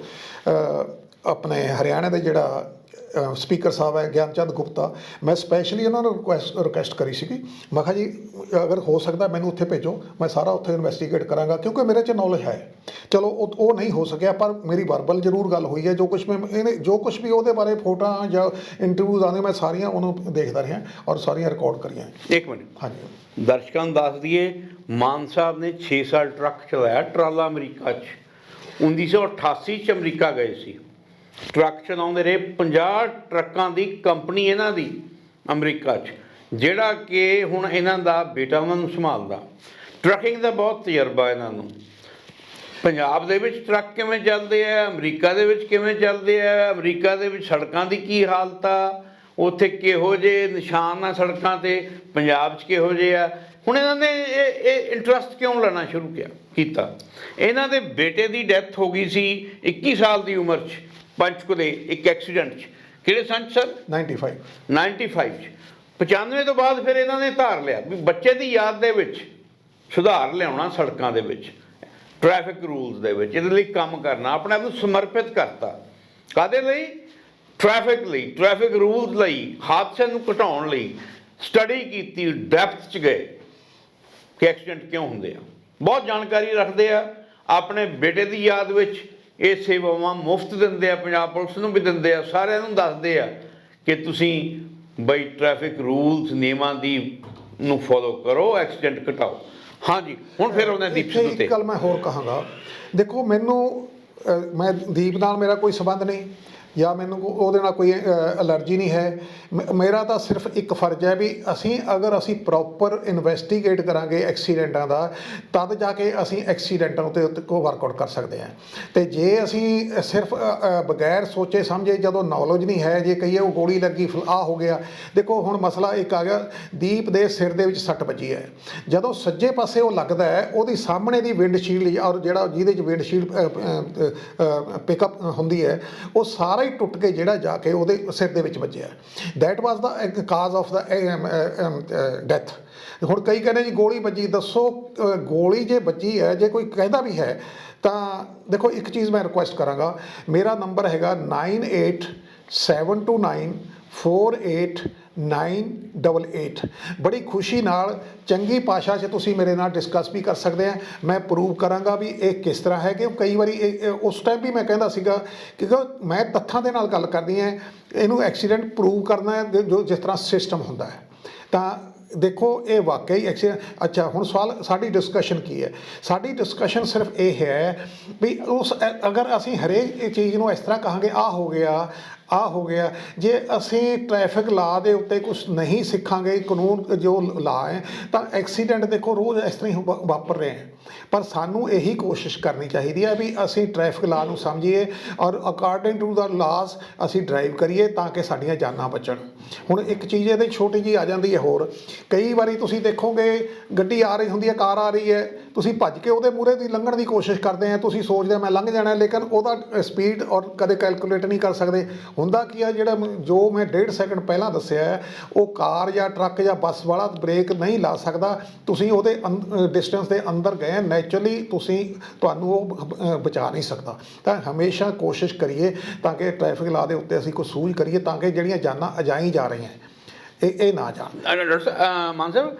ਆਪਣੇ ਹਰਿਆਣਾ ਦੇ ਜਿਹੜਾ ਸਪੀਕਰ ਸਾਹਿਬ ਹੈ ਗਿਆਨਚੰਦ ਗੁਪਤਾ, ਮੈਂ ਸਪੈਸ਼ਲੀ ਉਹਨਾਂ ਨੂੰ ਰਿਕੁਐਸਟ ਕਰੀ ਸੀਗੀ। ਮੈਂ ਕਿਹਾ ਜੀ ਅਗਰ ਹੋ ਸਕਦਾ ਮੈਨੂੰ ਉੱਥੇ ਭੇਜੋ, ਮੈਂ ਸਾਰਾ ਉੱਥੇ ਇਨਵੈਸਟੀਗੇਟ ਕਰਾਂਗਾ, ਕਿਉਂਕਿ ਮੇਰੇ 'ਚ ਨੌਲੇਜ ਹੈ। ਚਲੋ ਉਹ ਨਹੀਂ ਹੋ ਸਕਿਆ, ਪਰ ਮੇਰੀ ਵਰਬਲ ਜ਼ਰੂਰ ਗੱਲ ਹੋਈ ਹੈ। ਜੋ ਕੁਛ ਮੈਂ ਜੋ ਕੁਛ ਵੀ ਉਹਦੇ ਬਾਰੇ ਫੋਟੋਆਂ ਜਾਂ ਇੰਟਰਵਿਊਜ਼ ਆਉਂਦੇ ਮੈਂ ਸਾਰੀਆਂ ਉਹਨੂੰ ਦੇਖਦਾ ਰਿਹਾ ਔਰ ਸਾਰੀਆਂ ਰਿਕਾਰਡ ਕਰੀਆਂ। ਇੱਕ ਮਿੰਟ, ਹਾਂਜੀ ਦਰਸ਼ਕਾਂ ਨੂੰ ਦੱਸ ਦਈਏ, ਮਾਨ ਸਾਹਿਬ ਨੇ 6 ਸਾਲ ਟਰੱਕ ਚਲਾਇਆ ਟਰਾਲਾ ਅਮਰੀਕਾ 'ਚ। 1988 'ਚ ਅਮਰੀਕਾ ਗਏ ਸੀ, ਟਰੱਕ ਚਲਾਉਂਦੇ ਰਹੇ। 50 ਟਰੱਕਾਂ ਦੀ ਕੰਪਨੀ ਇਹਨਾਂ ਦੀ ਅਮਰੀਕਾ 'ਚ, ਜਿਹੜਾ ਕਿ ਹੁਣ ਇਹਨਾਂ ਦਾ ਬੇਟਾ ਉਹਨਾਂ ਨੂੰ ਸੰਭਾਲਦਾ। ਟਰੱਕਿੰਗ ਦਾ ਬਹੁਤ ਤਜਰਬਾ ਇਹਨਾਂ ਨੂੰ। ਪੰਜਾਬ ਦੇ ਵਿੱਚ ਟਰੱਕ ਕਿਵੇਂ ਚੱਲਦੇ ਆ, ਅਮਰੀਕਾ ਦੇ ਵਿੱਚ ਕਿਵੇਂ ਚੱਲਦੇ ਆ, ਅਮਰੀਕਾ ਦੇ ਵਿੱਚ ਸੜਕਾਂ ਦੀ ਕੀ ਹਾਲਤ ਆ, ਉੱਥੇ ਕਿਹੋ ਜਿਹੇ ਨਿਸ਼ਾਨ ਆ ਸੜਕਾਂ 'ਤੇ, ਪੰਜਾਬ 'ਚ ਕਿਹੋ ਜਿਹੇ ਆ। ਹੁਣ ਇਹਨਾਂ ਨੇ ਇਹ ਇੰਟਰਸਟ ਕਿਉਂ ਲੈਣਾ ਸ਼ੁਰੂ ਕੀਤਾ? ਇਹਨਾਂ ਦੇ ਬੇਟੇ ਦੀ ਡੈਥ ਹੋ ਗਈ ਸੀ 21 ਸਾਲ ਦੀ ਉਮਰ 'ਚ, ਪੰਚਕੂਲੇ ਇੱਕ ਐਕਸੀਡੈਂਟ 'ਚ। ਕਿਹੜੇ ਸੰਨ ਸਰ? 95 'ਚ। 95 ਤੋਂ ਬਾਅਦ ਫਿਰ ਇਹਨਾਂ ਨੇ ਧਾਰ ਲਿਆ ਵੀ ਬੱਚੇ ਦੀ ਯਾਦ ਦੇ ਵਿੱਚ ਸੁਧਾਰ ਲਿਆਉਣਾ ਸੜਕਾਂ ਦੇ ਵਿੱਚ, ਟ੍ਰੈਫਿਕ ਰੂਲਸ ਦੇ ਵਿੱਚ, ਇਹਦੇ ਲਈ ਕੰਮ ਕਰਨਾ, ਆਪਣੇ ਆਪ ਨੂੰ ਸਮਰਪਿਤ ਕਰਤਾ। ਕਾਹਦੇ ਲਈ? ਟ੍ਰੈਫਿਕ ਲਈ, ਟ੍ਰੈਫਿਕ ਰੂਲਸ ਲਈ, ਹਾਦਸਿਆਂ ਨੂੰ ਘਟਾਉਣ ਲਈ ਸਟੱਡੀ ਕੀਤੀ, ਡੈਪਥ 'ਚ ਗਏ ਕਿ ਐਕਸੀਡੈਂਟ ਕਿਉਂ ਹੁੰਦੇ ਆ, ਬਹੁਤ ਜਾਣਕਾਰੀ ਰੱਖਦੇ ਆ। ਆਪਣੇ ਬੇਟੇ ਦੀ ਯਾਦ ਵਿੱਚ ਇਹ ਸੇਵਾਵਾਂ ਮੁਫਤ ਦਿੰਦੇ ਆ, ਪੰਜਾਬ ਪੁਲਿਸ ਨੂੰ ਵੀ ਦਿੰਦੇ ਆ, ਸਾਰਿਆਂ ਨੂੰ ਦੱਸਦੇ ਆ ਕਿ ਤੁਸੀਂ ਬਈ ਟ੍ਰੈਫਿਕ ਰੂਲਸ ਨਿਯਮਾਂ ਦੀ ਨੂੰ ਫੋਲੋ ਕਰੋ, ਐਕਸੀਡੈਂਟ ਘਟਾਓ। ਹਾਂਜੀ, ਹੁਣ ਫਿਰ ਉਹਨੇ ਦੀਪ ਸਿੱਧੂ ਤੇ ਇੱਕ ਗੱਲ ਮੈਂ ਹੋਰ ਕਹਾਂਗਾ। ਦੇਖੋ, ਮੈਂ ਦੀਪ ਨਾਲ ਮੇਰਾ ਕੋਈ ਸੰਬੰਧ ਨਹੀਂ, ਜਾਂ ਮੈਨੂੰ ਉਹਦੇ ਨਾਲ ਕੋਈ ਐਲਰਜੀ ਨਹੀਂ ਹੈ। ਮੇਰਾ ਤਾਂ ਸਿਰਫ ਇੱਕ ਫਰਜ਼ ਹੈ ਵੀ ਅਗਰ ਅਸੀਂ ਪ੍ਰੋਪਰ ਇਨਵੈਸਟੀਗੇਟ ਕਰਾਂਗੇ ਐਕਸੀਡੈਂਟਾਂ ਦਾ, ਤਦ ਜਾ ਕੇ ਅਸੀਂ ਐਕਸੀਡੈਂਟਾਂ ਉੱਤੇ ਕੋ ਵਰਕਆਊਟ ਕਰ ਸਕਦੇ ਹਾਂ। ਅਤੇ ਜੇ ਅਸੀਂ ਸਿਰਫ ਬਗੈਰ ਸੋਚੇ ਸਮਝੇ, ਜਦੋਂ ਨੌਲੇਜ ਨਹੀਂ ਹੈ, ਜੇ ਕਹੀਏ ਉਹ ਗੋਲੀ ਲੱਗੀ ਆਹ ਹੋ ਗਿਆ। ਦੇਖੋ ਹੁਣ ਮਸਲਾ ਇੱਕ ਆ ਗਿਆ, ਦੀਪ ਦੇ ਸਿਰ ਦੇ ਵਿੱਚ ਸੱਟ ਵੱਜੀ ਹੈ, ਜਦੋਂ ਸੱਜੇ ਪਾਸੇ ਉਹ ਲੱਗਦਾ ਹੈ, ਉਹਦੀ ਸਾਹਮਣੇ ਦੀ ਵਿੰਡਸ਼ੀਲਡ ਔਰ ਜਿਹੜਾ ਜਿਹਦੇ 'ਚ ਵਿੰਡਸ਼ੀਲਡ ਪਿਕਅਪ ਹੁੰਦੀ ਹੈ, ਉਹ ਸਾਰਾ ਹੀ ਟੁੱਟ ਕੇ ਜਿਹੜਾ ਜਾ ਕੇ ਉਹਦੇ ਸਿਰ ਦੇ ਵਿੱਚ ਵੱਜਿਆ। That was the cause of the death. ਹੁਣ ਕਈ ਕਹਿੰਦੇ ਜੀ ਗੋਲੀ ਵੱਜੀ, ਦੱਸੋ ਗੋਲੀ ਜੇ ਵੱਜੀ ਹੈ, ਜੇ ਕੋਈ ਕਹਿੰਦਾ ਵੀ ਹੈ ਤਾਂ ਦੇਖੋ ਇੱਕ ਚੀਜ਼ ਮੈਂ ਰਿਕੁਐਸਟ ਕਰਾਂਗਾ, ਮੇਰਾ ਨੰਬਰ ਹੈਗਾ 9872948988। ਬੜੀ ਖੁਸ਼ੀ ਨਾਲ ਚੰਗੀ ਭਾਸ਼ਾ 'ਚ ਤੁਸੀਂ ਮੇਰੇ ਨਾਲ ਡਿਸਕਸ ਵੀ ਕਰ ਸਕਦੇ ਆ। ਮੈਂ ਪ੍ਰੂਵ ਕਰਾਂਗਾ ਵੀ ਇਹ ਕਿਸ ਤਰ੍ਹਾਂ ਹੈ, ਕਿ ਕਈ ਵਾਰੀ ਉਸ ਟਾਈਮ ਵੀ ਮੈਂ ਕਹਿੰਦਾ ਸੀਗਾ ਕਿਉਂਕਿ ਮੈਂ ਤੱਥਾਂ ਦੇ ਨਾਲ ਗੱਲ ਕਰਦੀ ਹਾਂ, ਇਹਨੂੰ ਐਕਸੀਡੈਂਟ ਪ੍ਰੂਵ ਕਰਨਾ ਹੈ ਜੋ ਜਿਸ ਤਰ੍ਹਾਂ ਸਿਸਟਮ ਹੁੰਦਾ ਹੈ। ਤਾਂ ਦੇਖੋ ਇਹ ਵਾਕਈ ਐਕਸੀਡੈਂਟ। ਅੱਛਾ, ਹੁਣ ਸਵਾਲ ਸਾਡੀ ਡਿਸਕਸ਼ਨ ਕੀ ਹੈ? ਸਾਡੀ ਡਿਸਕਸ਼ਨ ਸਿਰਫ ਇਹ ਹੈ ਵੀ ਅਗਰ ਅਸੀਂ ਹਰੇਕ ਚੀਜ਼ ਨੂੰ ਇਸ ਤਰ੍ਹਾਂ ਕਹਾਂਗੇ ਆਹ ਹੋ ਗਿਆ, ਆਹ ਹੋ ਗਿਆ, ਜੇ ਅਸੀਂ ਟ੍ਰੈਫਿਕ ਲਾ ਦੇ ਉੱਤੇ ਕੁਛ ਨਹੀਂ ਸਿੱਖਾਂਗੇ, ਕਾਨੂੰਨ ਜੋ ਲਾ ਹੈ, ਤਾਂ ਐਕਸੀਡੈਂਟ ਦੇਖੋ ਰੋਜ਼ ਇਸ ਤਰ੍ਹਾਂ ਹੀ ਵਾਪਰ ਰਹੇ ਹੈ। ਪਰ ਸਾਨੂੰ ਇਹੀ ਕੋਸ਼ਿਸ਼ ਕਰਨੀ ਚਾਹੀਦੀ ਹੈ ਵੀ ਅਸੀਂ ਟ੍ਰੈਫਿਕ ਲਾ ਨੂੰ ਸਮਝੀਏ ਔਰ ਅਕਾਰਡਿੰਗ ਟੂ ਦਾ ਲਾਜ਼ ਅਸੀਂ ਡਰਾਈਵ ਕਰੀਏ ਤਾਂ ਕਿ ਸਾਡੀਆਂ ਜਾਨਾਂ ਬਚਣ। ਹੁਣ ਇੱਕ ਚੀਜ਼ ਇਹਦੇ ਛੋਟੀ ਜਿਹੀ ਆ ਜਾਂਦੀ ਹੈ ਹੋਰ, ਕਈ ਵਾਰੀ ਤੁਸੀਂ ਦੇਖੋਗੇ ਗੱਡੀ ਆ ਰਹੀ ਹੁੰਦੀ ਹੈ, ਕਾਰ ਆ ਰਹੀ ਹੈ, ਤੁਸੀਂ ਭੱਜ ਕੇ ਉਹਦੇ ਮੂਹਰੇ ਦੀ ਲੰਘਣ ਦੀ ਕੋਸ਼ਿਸ਼ ਕਰਦੇ ਆ, ਤੁਸੀਂ ਸੋਚਦੇ ਮੈਂ ਲੰਘ ਜਾਣਾ, ਲੇਕਿਨ ਉਹਦਾ ਸਪੀਡ ਔਰ ਕਦੇ ਕੈਲਕੂਲੇਟ ਨਹੀਂ ਕਰ ਸਕਦੇ। ਹੁੰਦਾ ਕੀ ਆ, ਜਿਹੜਾ ਜੋ ਮੈਂ 1.5 ਸੈਕਿੰਡ ਪਹਿਲਾਂ ਦੱਸਿਆ ਹੈ, ਉਹ ਕਾਰ ਜਾਂ ਟਰੱਕ ਜਾਂ ਬੱਸ ਵਾਲਾ ਬ੍ਰੇਕ ਨਹੀਂ ਲਾ ਸਕਦਾ। ਤੁਸੀਂ ਉਹਦੇ ਡਿਸਟੈਂਸ ਦੇ ਅੰਦਰ ਗਏ, ਨੈਚੁਰਲੀ ਤੁਹਾਨੂੰ ਉਹ ਬਚਾ ਨਹੀਂ ਸਕਦਾ। ਤਾਂ ਹਮੇਸ਼ਾ ਕੋਸ਼ਿਸ਼ ਕਰੀਏ ਤਾਂ ਕਿ ਟ੍ਰੈਫਿਕ ਲਾ ਦੇ ਉੱਤੇ ਅਸੀਂ ਕੋਈ ਸੂਝ ਕਰੀਏ ਤਾਂ ਕਿ ਜਿਹੜੀਆਂ ਜਾਨਾਂ ਅਜਾਈ ਜਾ ਰਹੀਆਂ ਇਹ ਨਾ ਜਾਣ। ਡਾਕਟਰ ਸਾਹਿਬ, ਮਾਨ ਸਾਹਿਬ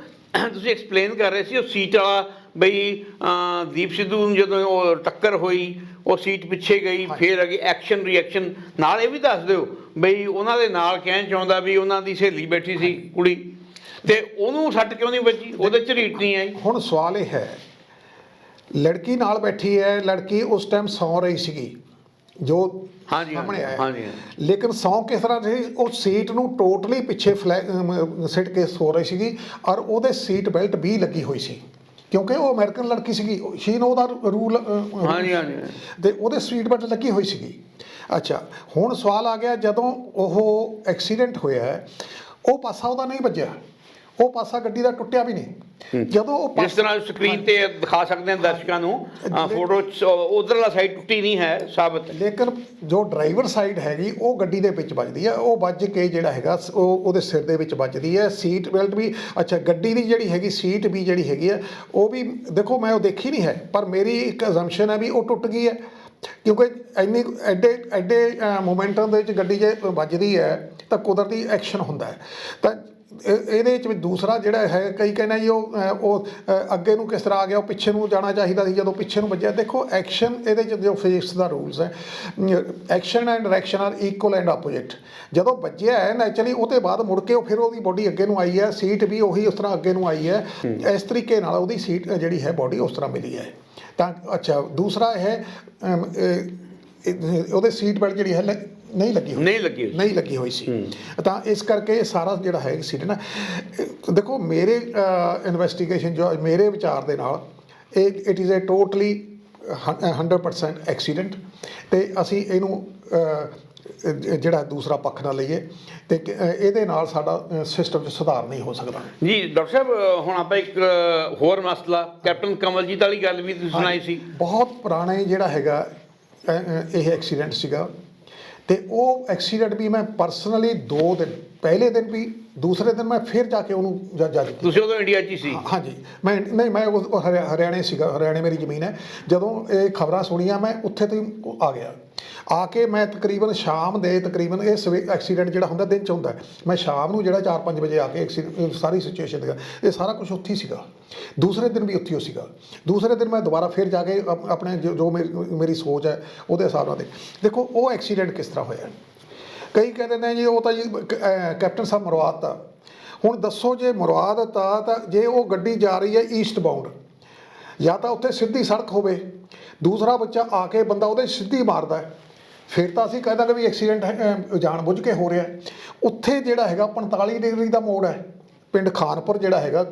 ਤੁਸੀਂ ਐਕਸਪਲੇਨ ਕਰ ਰਹੇ ਸੀ ਉਹ ਸੀਟ ਵਾਲਾ, ਬਈ ਦੀਪ ਸਿੱਧੂ ਨੂੰ ਜਦੋਂ ਉਹ ਟੱਕਰ ਹੋਈ, ਉਹ ਸੀਟ ਪਿੱਛੇ ਗਈ, ਫਿਰ ਅੱਗੇ ਐਕਸ਼ਨ ਰਿਐਕਸ਼ਨ। ਨਾਲ ਇਹ ਵੀ ਦੱਸ ਦਿਓ ਬਈ ਉਹਨਾਂ ਦੇ ਨਾਲ ਕਹਿਣ ਚਾਹੁੰਦਾ ਵੀ ਉਹਨਾਂ ਦੀ ਸਹੇਲੀ ਬੈਠੀ ਸੀ ਕੁੜੀ, ਤੇ ਉਹਨੂੰ ਸੱਟ ਕਿਉਂ ਨਹੀਂ ਵੱਜੀ, ਉਹਦੇ ਝਰੀਟ ਨਹੀਂ ਆਈ। ਹੁਣ ਸਵਾਲ ਇਹ ਹੈ, ਲੜਕੀ ਨਾਲ ਬੈਠੀ ਹੈ, ਲੜਕੀ ਉਸ ਟਾਈਮ ਸੌਂ ਰਹੀ ਸੀਗੀ ਜੋ ਸਾਹਮਣੇ ਆਇਆ, ਲੇਕਿਨ ਸੌਂ ਕਿਸ ਤਰ੍ਹਾਂ ਰਹੀ, ਉਹ ਸੀਟ ਨੂੰ ਟੋਟਲੀ ਪਿੱਛੇ ਸਿੱਟ ਕੇ ਸੋ ਰਹੀ ਸੀਗੀ ਔਰ ਉਹਦੇ ਸੀਟ ਬੈਲਟ ਵੀ ਲੱਗੀ ਹੋਈ ਸੀ, ਕਿਉਂਕਿ ਉਹ ਅਮਰੀਕਨ ਲੜਕੀ ਸੀਗੀ, ਸ਼ੀ ਨੋ ਦਾ ਰੂਲ, ਤੇ ਉਹਦੇ ਸੀਟ ਬੈਲਟ ਲੱਗੀ ਹੋਈ ਸੀਗੀ। ਅੱਛਾ, ਹੁਣ ਸਵਾਲ ਆ ਗਿਆ, ਜਦੋਂ ਉਹ ਐਕਸੀਡੈਂਟ ਹੋਇਆ ਉਹ ਪਾਸਾ ਉਹਦਾ ਨਹੀਂ ਵੱਜਿਆ, ਉਹ ਪਾਸਾ ਗੱਡੀ ਦਾ ਟੁੱਟਿਆ ਵੀ ਨਹੀਂ। ਜਦੋਂ ਉਹ ਜਿਸ ਤਰ੍ਹਾਂ ਸਕਰੀਨ ਤੇ ਦਿਖਾ ਸਕਦੇ ਹਾਂ ਦਰਸ਼ਕਾਂ ਨੂੰ, ਫੋਟੋ ਉਧਰਲਾ ਸਾਈਡ ਟੁੱਟੀ ਨਹੀਂ ਹੈ ਸਾਬਤ, ਲੇਕਿਨ ਜੋ ਡਰਾਈਵਰ ਸਾਈਡ ਹੈਗੀ ਉਹ ਗੱਡੀ ਦੇ ਵਿੱਚ ਵੱਜਦੀ ਹੈ, ਉਹ ਵੱਜ ਕੇ ਜਿਹੜਾ ਹੈਗਾ ਉਹ ਉਹਦੇ ਸਿਰ ਦੇ ਵਿੱਚ ਵੱਜਦੀ ਹੈ। ਸੀਟ ਬੈਲਟ ਵੀ, ਅੱਛਾ ਗੱਡੀ ਦੀ ਜਿਹੜੀ ਹੈਗੀ ਸੀਟ ਵੀ ਜਿਹੜੀ ਹੈਗੀ ਹੈ ਉਹ ਵੀ ਦੇਖੋ ਮੈਂ ਉਹ ਦੇਖੀ ਨਹੀਂ ਹੈ, ਪਰ ਮੇਰੀ ਇੱਕ ਅਜ਼ੰਪਸ਼ਨ ਹੈ ਵੀ ਉਹ ਟੁੱਟ ਗਈ ਹੈ, ਕਿਉਂਕਿ ਇੰਨੀ ਐਡੇ ਮੋਮੈਂਟਮ ਦੇ ਵਿੱਚ ਗੱਡੀ ਜੇ ਵੱਜਦੀ ਹੈ ਤਾਂ ਕੁਦਰਤੀ ਐਕਸ਼ਨ ਹੁੰਦਾ ਹੈ। ਤਾਂ ਇਹਦੇ ਵਿੱਚ ਦੂਸਰਾ ਜਿਹੜਾ ਹੈ, ਕਈ ਕਹਿੰਦੇ ਜੀ ਉਹ ਅੱਗੇ ਨੂੰ ਕਿਸ ਤਰ੍ਹਾਂ ਆ ਗਿਆ, ਉਹ ਪਿੱਛੇ ਨੂੰ ਜਾਣਾ ਚਾਹੀਦਾ ਸੀ ਜਦੋਂ ਪਿੱਛੇ ਨੂੰ ਵੱਜਿਆ। ਦੇਖੋ ਐਕਸ਼ਨ ਇਹਦੇ 'ਚ ਜੋ ਫਿਜ਼ਿਕਸ ਦਾ ਰੂਲਸ ਹੈ, action and reaction are equal and opposite. ਜਦੋਂ ਵੱਜਿਆ ਹੈ ਨੈਚੁਰਲੀ, ਉਹਦੇ ਬਾਅਦ ਮੁੜ ਕੇ ਫਿਰ ਉਹਦੀ ਬੋਡੀ ਅੱਗੇ ਨੂੰ ਆਈ ਹੈ, ਸੀਟ ਵੀ ਉਹੀ ਉਸ ਤਰ੍ਹਾਂ ਅੱਗੇ ਨੂੰ ਆਈ ਹੈ, ਇਸ ਤਰੀਕੇ ਨਾਲ ਉਹਦੀ ਸੀਟ ਜਿਹੜੀ ਹੈ ਬੋਡੀ ਉਸ ਤਰ੍ਹਾਂ ਮਿਲੀ ਹੈ। ਤਾਂ ਅੱਛਾ, ਦੂਸਰਾ ਹੈ ਉਹਦੇ ਸੀਟ ਬੈਲਟ ਜਿਹੜੀ ਹੈ ਨਹੀਂ ਲੱਗੀ ਹੋਈ ਸੀ। ਤਾਂ ਇਸ ਕਰਕੇ ਸਾਰਾ ਜਿਹੜਾ ਹੈ ਐਕਸੀਡੈਂਟ ਨਾ, ਦੇਖੋ ਮੇਰੇ ਇਨਵੈਸਟੀਗੇਸ਼ਨ ਜੋ ਮੇਰੇ ਵਿਚਾਰ ਦੇ ਨਾਲ it is A totally 100% accident, ਤੇ ਅਸੀਂ ਇਹਨੂੰ ਜਿਹੜਾ ਦੂਸਰਾ ਪੱਖ ਨਾ ਲਈਏ ਤੇ ਇਹਦੇ ਨਾਲ ਸਾਡਾ ਸਿਸਟਮ 'ਚ ਸੁਧਾਰ ਨਹੀਂ ਹੋ ਸਕਦਾ ਜੀ। ਡਾਕਟਰ ਸਾਹਿਬ, ਹੁਣ ਆਪਾਂ ਇੱਕ ਹੋਰ ਮਸਲਾ, ਕੈਪਟਨ ਕਮਲਜੀਤ ਵਾਲੀ ਗੱਲ ਵੀ ਤੁਸੀਂ ਸੁਣਾਈ ਸੀ, ਬਹੁਤ ਪੁਰਾਣੇ ਜਿਹੜਾ ਹੈਗਾ ਇਹ ਐਕਸੀਡੈਂਟ ਸੀਗਾ, ਤੇ ਉਹ ਐਕਸੀਡੈਂਟ ਵੀ ਮੈਂ ਪਰਸਨਲੀ 2 ਦਿਨ, ਪਹਿਲੇ ਦਿਨ ਵੀ, ਦੂਸਰੇ ਦਿਨ ਮੈਂ ਫਿਰ ਜਾ ਕੇ ਉਹਨੂੰ ਜੱਜ ਕੀਤਾ। ਤੁਸੀਂ ਉਦੋਂ ਇੰਡੀਆ 'ਚ ਹੀ ਸੀ? ਹਾਂਜੀ, ਮੈਂ ਹਰਿਆਣੇ ਸੀਗਾ, ਹਰਿਆਣੇ ਮੇਰੀ ਜ਼ਮੀਨ ਹੈ। ਜਦੋਂ ਇਹ ਖਬਰਾਂ ਸੁਣੀਆਂ ਮੈਂ ਉੱਥੇ ਤੋਂ ਆ ਗਿਆ, ਆ ਕੇ ਮੈਂ ਤਕਰੀਬਨ ਸ਼ਾਮ ਦੇ ਤਕਰੀਬਨ ਇਹ ਐਕਸੀਡੈਂਟ ਜਿਹੜਾ ਹੁੰਦਾ ਦਿਨ 'ਚ ਹੁੰਦਾ, ਮੈਂ ਸ਼ਾਮ ਨੂੰ ਜਿਹੜਾ 4-5 ਵਜੇ ਆ ਕੇ ਸਾਰੀ ਸਿਚੁਏਸ਼ਨ ਦੇਖਿਆ, ਇਹ ਸਾਰਾ ਕੁਝ ਉੱਥੇ ਹੀ ਸੀਗਾ। ਦੂਸਰੇ ਦਿਨ ਵੀ ਉੱਥੇ ਹੀ ਸੀਗਾ। ਦੂਸਰੇ ਦਿਨ ਮੈਂ ਦੁਬਾਰਾ ਫਿਰ ਜਾ ਕੇ ਆਪਣੇ ਜੋ ਮੇਰੀ ਸੋਚ ਹੈ ਉਹਦੇ ਹਿਸਾਬ ਨਾਲ ਦੇਖੋ ਉਹ ਐਕਸੀਡੈਂਟ ਕਿਸ ਤਰ੍ਹਾਂ ਹੋਇਆ। ਕਈ ਕਹਿੰਦੇ ਨੇ ਜੀ ਉਹ ਤਾਂ ਜੀ ਕੈਪਟਨ ਸਾਹਿਬ ਮਰਵਾ ਦਿੱਤਾ। ਹੁਣ ਦੱਸੋ, ਜੇ ਮਰਵਾ ਦਿੱਤਾ ਤਾਂ ਜੇ ਉਹ ਗੱਡੀ ਜਾ ਰਹੀ ਹੈ ਈਸਟ ਬਾਉਂਡ, ਜਾਂ ਤਾਂ ਉੱਥੇ ਸਿੱਧੀ ਸੜਕ ਹੋਵੇ, ਦੂਸਰਾ ਬੱਚਾ ਆ ਕੇ ਬੰਦਾ ਉਹਦੇ ਸਿੱਧੀ ਮਾਰਦਾ ਹੈ, ਫਿਰ ਤਾਂ ਅਸੀਂ ਕਹਿ ਦਾਂਗੇ ਵੀ ਐਕਸੀਡੈਂਟ ਜਾਣਬੁੱਝ ਕੇ ਹੋ ਰਿਹਾ। ਉੱਥੇ ਜਿਹੜਾ ਹੈਗਾ 45 ਡਿਗਰੀ ਦਾ ਮੋੜ ਹੈ, ਪਿੰਡ ਖਾਨਪੁਰ ਜਿਹੜਾ ਹੈਗਾ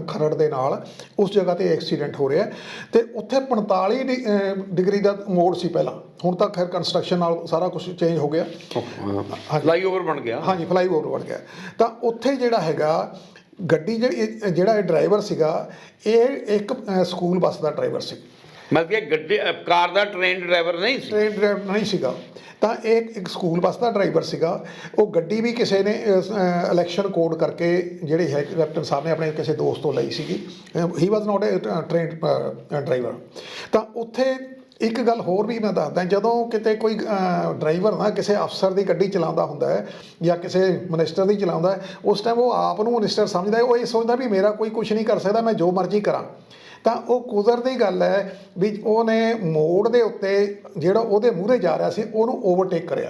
ਖਰੜ ਦੇ ਨਾਲ, ਉਸ ਜਗ੍ਹਾ ਤੇ ਐਕਸੀਡੈਂਟ ਹੋ ਰਿਹਾ। ਤੇ ਉੱਥੇ 45 ਡਿਗਰੀ ਦਾ ਮੋੜ ਸੀ ਪਹਿਲਾਂ, ਹੁਣ ਤਾਂ ਖੈਰ ਕੰਸਟਰਕਸ਼ਨ ਨਾਲ ਸਾਰਾ ਕੁਝ ਚੇਂਜ ਹੋ ਗਿਆ, ਫਲਾਈਓਵਰ ਬਣ ਗਿਆ। ਹਾਂਜੀ, ਫਲਾਈਓਵਰ ਬਣ ਗਿਆ। ਤਾਂ ਉੱਥੇ ਜਿਹੜਾ ਹੈਗਾ ਗੱਡੀ ਜਿਹੜਾ ਇਹ ਡਰਾਈਵਰ ਸੀਗਾ, ਇਹ ਇੱਕ ਸਕੂਲ ਬੱਸ ਦਾ ਡਰਾਈਵਰ ਸੀ, ਮਤਲਬ ਕਿ ਗੱਡੀ ਕਾਰ ਦਾ ਟ੍ਰੇਨ ਡਰਾਈਵਰ ਨਹੀਂ ਸੀ। ਟ੍ਰੇਨ ਡਰਾਈਵਰ ਨਹੀਂ ਸੀਗਾ। ਤਾਂ ਇਹ ਇੱਕ ਸਕੂਲ ਬੱਸ ਦਾ ਡਰਾਈਵਰ ਸੀਗਾ। ਉਹ ਗੱਡੀ ਵੀ ਕਿਸੇ ਨੇ ਇਲੈਕਸ਼ਨ ਕੋਡ ਕਰਕੇ ਜਿਹੜੀ ਹੈ ਕੈਪਟਨ ਸਾਹਿਬ ਨੇ ਆਪਣੇ ਕਿਸੇ ਦੋਸਤ ਤੋਂ ਲਈ ਸੀਗੀ। ਹੀ ਵਾਜ਼ ਨਾਟ ਏ ਟ੍ਰੇਨ ਡਰਾਈਵਰ। ਤਾਂ ਉੱਥੇ ਇੱਕ ਗੱਲ ਹੋਰ ਵੀ ਮੈਂ ਦੱਸਦਾ, ਜਦੋਂ ਕਿਤੇ ਕੋਈ ਡਰਾਈਵਰ ਨਾ ਕਿਸੇ ਅਫਸਰ ਦੀ ਗੱਡੀ ਚਲਾਉਂਦਾ ਹੁੰਦਾ ਹੈ ਜਾਂ ਕਿਸੇ ਮਿਨਿਸਟਰ ਦੀ ਚਲਾਉਂਦਾ ਹੈ, ਉਸ ਟਾਈਮ ਉਹ ਆਪ ਨੂੰ ਮਿਨਿਸਟਰ ਸਮਝਦਾ ਹੈ। ਉਹ ਇਹ ਸੋਚਦਾ ਵੀ ਮੇਰਾ ਕੋਈ ਕੁਝ ਨਹੀਂ ਕਰ ਸਕਦਾ, ਮੈਂ ਜੋ ਮਰਜ਼ੀ ਕਰਾਂ। ਤਾਂ ਉਹ ਕੁਦਰਤੀ ਗੱਲ ਹੈ ਵੀ ਉਹਨੇ ਮੋੜ ਦੇ ਉੱਤੇ ਜਿਹੜਾ ਉਹਦੇ ਮੂਹਰੇ ਜਾ ਰਿਹਾ ਸੀ ਉਹਨੂੰ ਓਵਰਟੇਕ ਕਰਿਆ,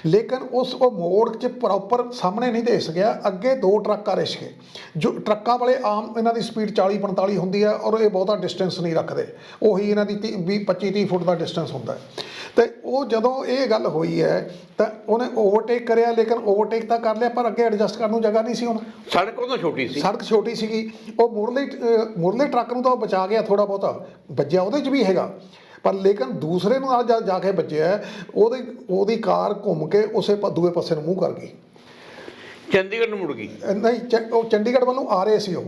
ਲੇਕਿਨ ਉਹ ਮੋੜ 'ਚ ਪ੍ਰੋਪਰ ਸਾਹਮਣੇ ਨਹੀਂ ਦੇਖ ਸਕਿਆ। ਅੱਗੇ 2 ਟਰੱਕ ਆ ਰਹੇ ਸੀਗੇ, ਜੋ ਟਰੱਕਾਂ ਵਾਲੇ ਆਮ ਇਹਨਾਂ ਦੀ ਸਪੀਡ 40-45 ਹੁੰਦੀ ਹੈ ਔਰ ਇਹ ਬਹੁਤਾ ਡਿਸਟੈਂਸ ਨਹੀਂ ਰੱਖਦੇ, ਉਹੀ ਇਹਨਾਂ ਦੀ 25-30 ਫੁੱਟ ਦਾ ਡਿਸਟੈਂਸ ਹੁੰਦਾ ਹੈ। ਤੇ ਉਹ ਜਦੋਂ ਇਹ ਗੱਲ ਹੋਈ ਹੈ ਤਾਂ ਉਹਨੇ ਓਵਰਟੇਕ ਕਰਿਆ, ਲੇਕਿਨ ਓਵਰਟੇਕ ਤਾਂ ਕਰ ਲਿਆ ਪਰ ਅੱਗੇ ਐਡਜਸਟ ਕਰਨ ਨੂੰ ਜਗ੍ਹਾ ਨਹੀਂ ਸੀ। ਹੁਣ ਸੜਕ ਉਦੋਂ ਛੋਟੀ ਸੀ, ਸੜਕ ਛੋਟੀ ਸੀਗੀ। ਉਹ ਮੁਰਲੇ ਟਰੱਕ ਨੂੰ ਤਾਂ ਉਹ ਬਚਾ ਗਿਆ, ਥੋੜਾ ਬਹੁਤਾ ਵੱਜਿਆ ਉਹਦੇ 'ਚ ਵੀ ਹੈਗਾ, ਪਰ ਲੇਕਿਨ ਦੂਸਰੇ ਨੂੰ ਨਾਲ ਜਾ ਕੇ ਵੱਜਿਆ, ਉਹਦੀ ਕਾਰ ਘੁੰਮ ਕੇ ਉਸੇ ਦੂਏ ਪਾਸੇ ਨੂੰ ਮੂੰਹ ਕਰ ਗਈ, ਚੰਡੀਗੜ੍ਹ ਨੂੰ ਮੁੜ ਗਈ। ਨਹੀਂ, ਉਹ ਚੰਡੀਗੜ੍ਹ ਵੱਲੋਂ ਆ ਰਹੇ ਸੀ, ਉਹ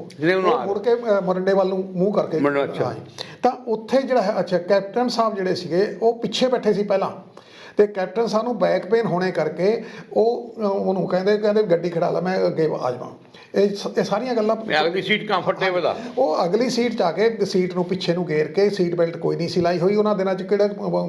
ਮੁੜ ਕੇ ਮੋਰਿੰਡੇ ਵੱਲ ਨੂੰ ਮੂੰਹ ਕਰਕੇ। ਤਾਂ ਉੱਥੇ ਜਿਹੜਾ ਹੈ, ਅੱਛਾ, ਕੈਪਟਨ ਸਾਹਿਬ ਜਿਹੜੇ ਸੀਗੇ ਉਹ ਪਿੱਛੇ ਬੈਠੇ ਸੀ ਪਹਿਲਾਂ, ਤੇ ਕੈਪਟਨ ਸਾਹਿਬ ਨੂੰ ਬੈਕ ਪੇਨ ਹੋਣੇ ਕਰਕੇ ਉਹਨੂੰ ਕਹਿੰਦੇ ਗੱਡੀ ਖੜਾ ਲੈ, ਮੈਂ ਅੱਗੇ ਆ ਜਾਵਾਂ। ਇਹ ਸਾਰੀਆਂ ਗੱਲਾਂ, ਅਗਲੀ ਸੀਟ ਕੰਫਰਟੇਬਲ ਆ, ਉਹ ਅਗਲੀ ਸੀਟ 'ਚ ਆ ਕੇ ਸੀਟ ਨੂੰ ਪਿੱਛੇ ਨੂੰ ਘੇਰ ਕੇ, ਸੀਟ ਬੈਲਟ ਕੋਈ ਨਹੀਂ ਸੀ ਲਾਈ ਹੋਈ ਉਹਨਾਂ ਦਿਨਾਂ 'ਚ, ਕਿਹੜਾ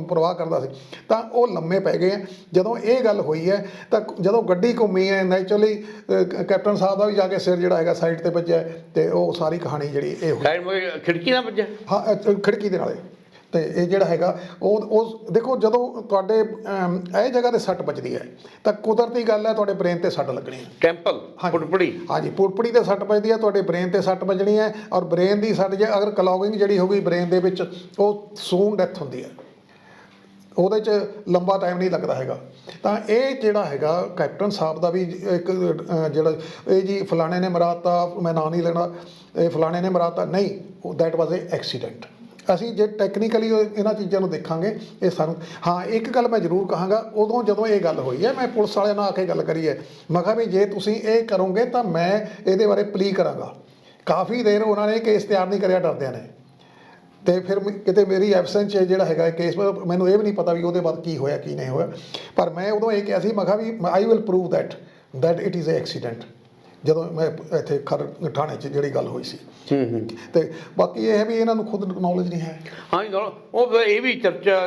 ਪ੍ਰਵਾਹ ਕਰਦਾ ਸੀ। ਤਾਂ ਉਹ ਲੰਮੇ ਪੈ ਗਏ। ਜਦੋਂ ਇਹ ਗੱਲ ਹੋਈ ਹੈ ਤਾਂ ਜਦੋਂ ਗੱਡੀ ਘੁੰਮੀ ਹੈ, ਨੈਚੁਰਲੀ ਕੈਪਟਨ ਸਾਹਿਬ ਦਾ ਵੀ ਜਾ ਕੇ ਸਿਰ ਜਿਹੜਾ ਹੈਗਾ ਸਾਈਡ 'ਤੇ ਵੱਜਿਆ, ਤੇ ਉਹ ਸਾਰੀ ਕਹਾਣੀ ਜਿਹੜੀ ਇਹ ਹੋਈ। ਖਿੜਕੀ ਨਾਲ ਵੱਜਿਆ? ਹਾਂ, ਖਿੜਕੀ ਦੇ ਨਾਲੇ। ਤੇ ਇਹ ਜਿਹੜਾ ਹੈਗਾ ਉਹ ਦੇਖੋ, ਜਦੋਂ ਤੁਹਾਡੇ ਇਹ ਜਗ੍ਹਾ 'ਤੇ ਸੱਟ ਵੱਜਦੀ ਹੈ ਤਾਂ ਕੁਦਰਤੀ ਗੱਲ ਹੈ ਤੁਹਾਡੇ ਬ੍ਰੇਨ 'ਤੇ ਸੱਟ ਲੱਗਣੀ ਹੈ। ਟੈਂਪਲ, ਪੁੜਪੜੀ। ਹਾਂਜੀ, ਪੁੜਪੜੀ 'ਤੇ ਸੱਟ ਵੱਜਦੀ ਹੈ, ਤੁਹਾਡੇ ਬ੍ਰੇਨ 'ਤੇ ਸੱਟ ਵੱਜਣੀ ਹੈ। ਔਰ ਬ੍ਰੇਨ ਦੀ ਸੱਟ ਜੇ ਅਗਰ ਕਲੌਗਿੰਗ ਜਿਹੜੀ ਹੋ ਗਈ ਬ੍ਰੇਨ ਦੇ ਵਿੱਚ, ਉਹ ਸੂਨ ਡੈਥ ਹੁੰਦੀ ਹੈ, ਉਹਦੇ 'ਚ ਲੰਬਾ ਟਾਈਮ ਨਹੀਂ ਲੱਗਦਾ ਹੈਗਾ। ਤਾਂ ਇਹ ਜਿਹੜਾ ਹੈਗਾ ਕੈਪਟਨ ਸਾਹਿਬ ਦਾ ਵੀ ਇੱਕ ਜਿਹੜਾ ਇਹ ਜੀ ਫਲਾਣੇ ਨੇ ਮਰਾਤਾ, ਮੈਂ ਨਾਂ ਨਹੀਂ ਲੈਣਾ, ਇਹ ਫਲਾਣੇ ਨੇ ਮਰਾਤਾ, ਨਹੀਂ, ਦੈਟ ਵਾਜ਼ ਏ ਐਕਸੀਡੈਂਟ। ਅਸੀਂ ਜੇ ਟੈਕਨੀਕਲੀ ਇਹਨਾਂ ਚੀਜ਼ਾਂ ਨੂੰ ਦੇਖਾਂਗੇ, ਇਹ ਸਾਨੂੰ, ਹਾਂ, ਇੱਕ ਗੱਲ ਮੈਂ ਜ਼ਰੂਰ ਕਹਾਂਗਾ, ਉਦੋਂ ਜਦੋਂ ਇਹ ਗੱਲ ਹੋਈ ਹੈ ਮੈਂ ਪੁਲਿਸ ਵਾਲਿਆਂ ਨਾਲ ਆ ਕੇ ਗੱਲ ਕਰੀ ਹੈ, ਮੈਂ ਕਿਹਾ ਵੀ ਜੇ ਤੁਸੀਂ ਇਹ ਕਰੋਗੇ ਤਾਂ ਮੈਂ ਇਹਦੇ ਬਾਰੇ ਪਲੀ ਕਰਾਂਗਾ। ਕਾਫੀ ਦੇਰ ਉਹਨਾਂ ਨੇ ਕੇਸ ਤਿਆਰ ਨਹੀਂ ਕਰਿਆ, ਡਰਦਿਆਂ ਨੇ। ਤੇ ਫਿਰ ਕਿਤੇ ਮੇਰੀ ਐਬਸੈਂਸ 'ਚ ਜਿਹੜਾ ਹੈਗਾ ਕੇਸ, ਮੈਨੂੰ ਇਹ ਵੀ ਨਹੀਂ ਪਤਾ ਵੀ ਉਹਦੇ ਬਾਅਦ ਕੀ ਹੋਇਆ ਕੀ ਨਹੀਂ ਹੋਇਆ, ਪਰ ਮੈਂ ਉਦੋਂ ਇਹ ਕਿਹਾ ਸੀ, ਮੈਂ ਕਿਹਾ ਵੀ I will prove that it is a accident, ਜਦੋਂ ਮੈਂ ਇੱਥੇ ਥਾਣੇ 'ਚ ਜਿਹੜੀ ਗੱਲ ਹੋਈ ਸੀ। ਤੇ ਬਾਕੀ ਇਹ ਹੈ ਵੀ ਇਹਨਾਂ ਨੂੰ ਖੁਦ ਨੌਲੇਜ ਨਹੀਂ ਹੈ। ਹਾਂਜੀ, ਉਹ ਇਹ ਵੀ ਚਰਚਾ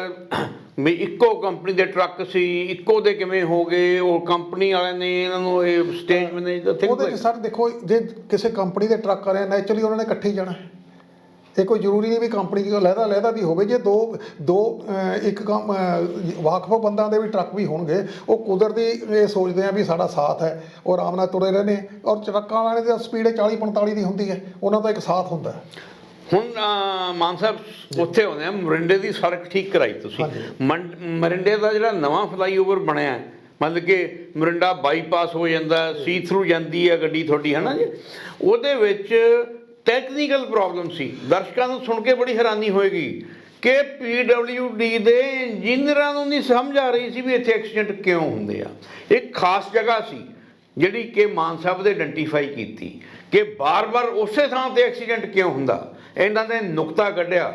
ਵੀ ਇੱਕੋ ਕੰਪਨੀ ਦੇ ਟਰੱਕ ਸੀ, ਇੱਕੋ ਦੇ ਕਿਵੇਂ ਹੋ ਗਏ, ਉਹ ਕੰਪਨੀ ਵਾਲਿਆਂ ਨੇ ਇਹਨਾਂ ਨੂੰ ਇਹ ਸਟੇਜ ਮੈਨੇਜਰ। ਉਹਦੇ 'ਚ ਸਰ ਦੇਖੋ, ਜੇ ਕਿਸੇ ਕੰਪਨੀ ਦੇ ਟਰੱਕ ਆ ਰਹੇ, ਨੈਚੁਰਲੀ ਉਹਨਾਂ ਨੇ ਇਕੱਠੇ ਹੀ ਜਾਣਾ। ਇਹ ਕੋਈ ਜ਼ਰੂਰੀ ਨਹੀਂ ਵੀ ਕੰਪਨੀ ਦੀ ਲਹਿਦਾ ਦੀ ਹੋਵੇ। ਜੇ ਦੋ ਇੱਕ ਵਾਕਫ ਬੰਦਾਂ ਦੇ ਵੀ ਟਰੱਕ ਵੀ ਹੋਣਗੇ, ਉਹ ਕੁਦਰਤੀ ਇਹ ਸੋਚਦੇ ਆ ਵੀ ਸਾਡਾ ਸਾਥ ਹੈ, ਉਹ ਆਰਾਮ ਨਾਲ ਤੁਰੇ ਰਹਿੰਦੇ। ਔਰ ਟਰੱਕਾਂ ਵਾਲਿਆਂ ਦੀ ਸਪੀਡ 40-45 ਦੀ ਹੁੰਦੀ ਹੈ, ਉਹਨਾਂ ਦਾ ਇੱਕ ਸਾਥ ਹੁੰਦਾ। ਹੁਣ ਮਾਨ ਸਾਹਿਬ ਉੱਥੇ ਆਉਂਦੇ ਆ, ਮੋਰਿੰਡੇ ਦੀ ਸੜਕ ਠੀਕ ਕਰਾਈ ਤੁਸੀਂ। ਮੋਰਿੰਡੇ ਦਾ ਜਿਹੜਾ ਨਵਾਂ ਫਲਾਈਓਵਰ ਬਣਿਆ, ਮਤਲਬ ਕਿ ਮੋਰਿੰਡਾ ਬਾਈਪਾਸ ਹੋ ਜਾਂਦਾ, ਸੀ ਥਰੂ ਜਾਂਦੀ ਹੈ ਗੱਡੀ ਤੁਹਾਡੀ, ਹੈ ਨਾ ਜੀ। ਉਹਦੇ ਵਿੱਚ ਟੈਕਨੀਕਲ ਪ੍ਰੋਬਲਮ ਸੀ। ਦਰਸ਼ਕਾਂ ਨੂੰ ਸੁਣ ਕੇ ਬੜੀ ਹੈਰਾਨੀ ਹੋਏਗੀ ਕਿ PWD ਦੇ ਇੰਜੀਨੀਅਰਾਂ ਨੂੰ ਨਹੀਂ ਸਮਝ ਆ ਰਹੀ ਸੀ ਵੀ ਇੱਥੇ ਐਕਸੀਡੈਂਟ ਕਿਉਂ ਹੁੰਦੇ ਆ। ਇੱਕ ਖਾਸ ਜਗ੍ਹਾ ਸੀ ਜਿਹੜੀ ਕਿ ਮਾਨ ਸਾਹਿਬ ਦੇ ਆਇਡੈਂਟੀਫਾਈ ਕੀਤੀ ਕਿ ਬਾਰ-ਬਾਰ ਉਸੇ ਥਾਂ ਤੇ ਐਕਸੀਡੈਂਟ ਕਿਉਂ ਹੁੰਦਾ। ਇਹਨਾਂ ਨੇ ਨੁਕਤਾ ਕੱਢਿਆ,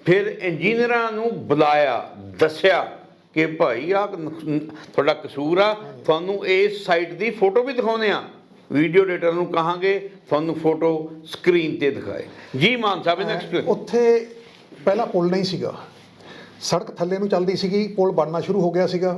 ਫਿਰ ਇੰਜੀਨੀਅਰਾਂ ਨੂੰ ਬੁਲਾਇਆ, ਦੱਸਿਆ ਕਿ ਭਾਈ ਆਹ ਤੁਹਾਡਾ ਕਸੂਰ ਆ, ਤੁਹਾਨੂੰ ਇਸ ਸਾਈਟ ਦੀ ਫੋਟੋ ਵੀ ਦਿਖਾਉਂਦੇ ਆ, ਵੀਡੀਓ ਐਡੀਟਰ ਨੂੰ ਕਹਾਂਗੇ ਤੁਹਾਨੂੰ ਫੋਟੋ ਸਕਰੀਨ ਤੇ ਦਿਖਾਏ। ਜੀ ਮਾਨ ਸਾਹਿਬ ਨੇ ਐਕਸਪਲੇਨ। ਉੱਥੇ ਪਹਿਲਾਂ ਪੁਲ ਨਹੀਂ ਸੀਗਾ, ਸੜਕ ਥੱਲੇ ਨੂੰ ਚੱਲਦੀ ਸੀਗੀ, ਪੁਲ ਬਣਨਾ ਸ਼ੁਰੂ ਹੋ ਗਿਆ ਸੀਗਾ,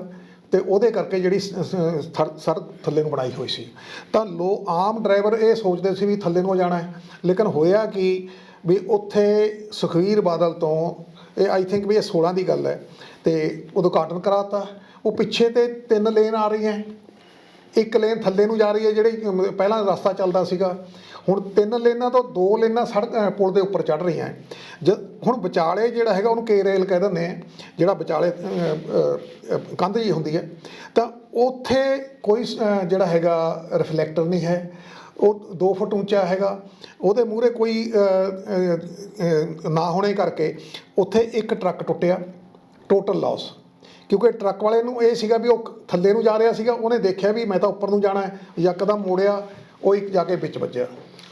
ਤੇ ਉਹਦੇ ਕਰਕੇ ਜਿਹੜੀ ਸੜਕ ਥੱਲੇ ਨੂੰ ਬਣਾਈ ਹੋਈ ਸੀ। ਤਾਂ ਆਮ ਡਰਾਈਵਰ ਇਹ ਸੋਚਦੇ ਸੀ ਵੀ ਥੱਲੇ ਨੂੰ ਜਾਣਾ ਹੈ, ਲੇਕਿਨ ਹੋਇਆ ਕਿ ਵੀ ਉੱਥੇ ਸੁਖਬੀਰ ਬਾਦਲ ਤੋਂ, ਇਹ ਆਈ ਥਿੰਕ ਵੀ ਇਹ 16 ਦੀ ਗੱਲ ਹੈ, ਤੇ ਉਦਘਾਟਨ ਕਰਾਤਾ। ਉਹ ਪਿੱਛੇ ਤੇ 3 ਲੇਨ ਆ ਰਹੀਆਂ, ਇੱਕ ਲੇਨ ਥੱਲੇ ਨੂੰ ਜਾ ਰਹੀ ਹੈ, ਜਿਹੜੀ ਪਹਿਲਾਂ ਰਸਤਾ ਚੱਲਦਾ ਸੀਗਾ, ਹੁਣ 3 ਲੇਨਾਂ ਤੋਂ 2 ਲੇਨਾਂ ਸੜਕ ਪੁਲ ਦੇ ਉੱਪਰ ਚੜ੍ਹ ਰਹੀਆਂ ਹੁਣ ਵਿਚਾਲੇ ਜਿਹੜਾ ਹੈਗਾ ਉਹਨੂੰ ਕੇ ਰੇਲ ਕਹਿ ਦਿੰਦੇ ਆ, ਜਿਹੜਾ ਵਿਚਾਲੇ ਕੰਧ ਜੀ ਹੁੰਦੀ ਹੈ, ਤਾਂ ਉੱਥੇ ਕੋਈ ਜਿਹੜਾ ਹੈਗਾ ਰਿਫਲੈਕਟਰ ਨਹੀਂ ਹੈ, ਉਹ 2 ਫੁੱਟ ਉੱਚਾ ਹੈਗਾ, ਉਹਦੇ ਮੂਹਰੇ ਕੋਈ ਨਾ ਹੋਣੇ ਕਰਕੇ ਉੱਥੇ ਇੱਕ ਟਰੱਕ ਟੁੱਟਿਆ, ਟੋਟਲ ਲਾਸ। ਕਿਉਂਕਿ ਟਰੱਕ ਵਾਲੇ ਨੂੰ ਇਹ ਸੀਗਾ ਵੀ ਉਹ ਥੱਲੇ ਨੂੰ ਜਾ ਰਿਹਾ ਸੀਗਾ, ਉਹਨੇ ਦੇਖਿਆ ਵੀ ਮੈਂ ਤਾਂ ਉੱਪਰ ਨੂੰ ਜਾਣਾ ਹੈ, ਯਕਦਮ ਮੋੜਿਆ, ਉਹ ਇੱਕ ਜਾ ਕੇ ਵਿੱਚ ਵੱਜਿਆ,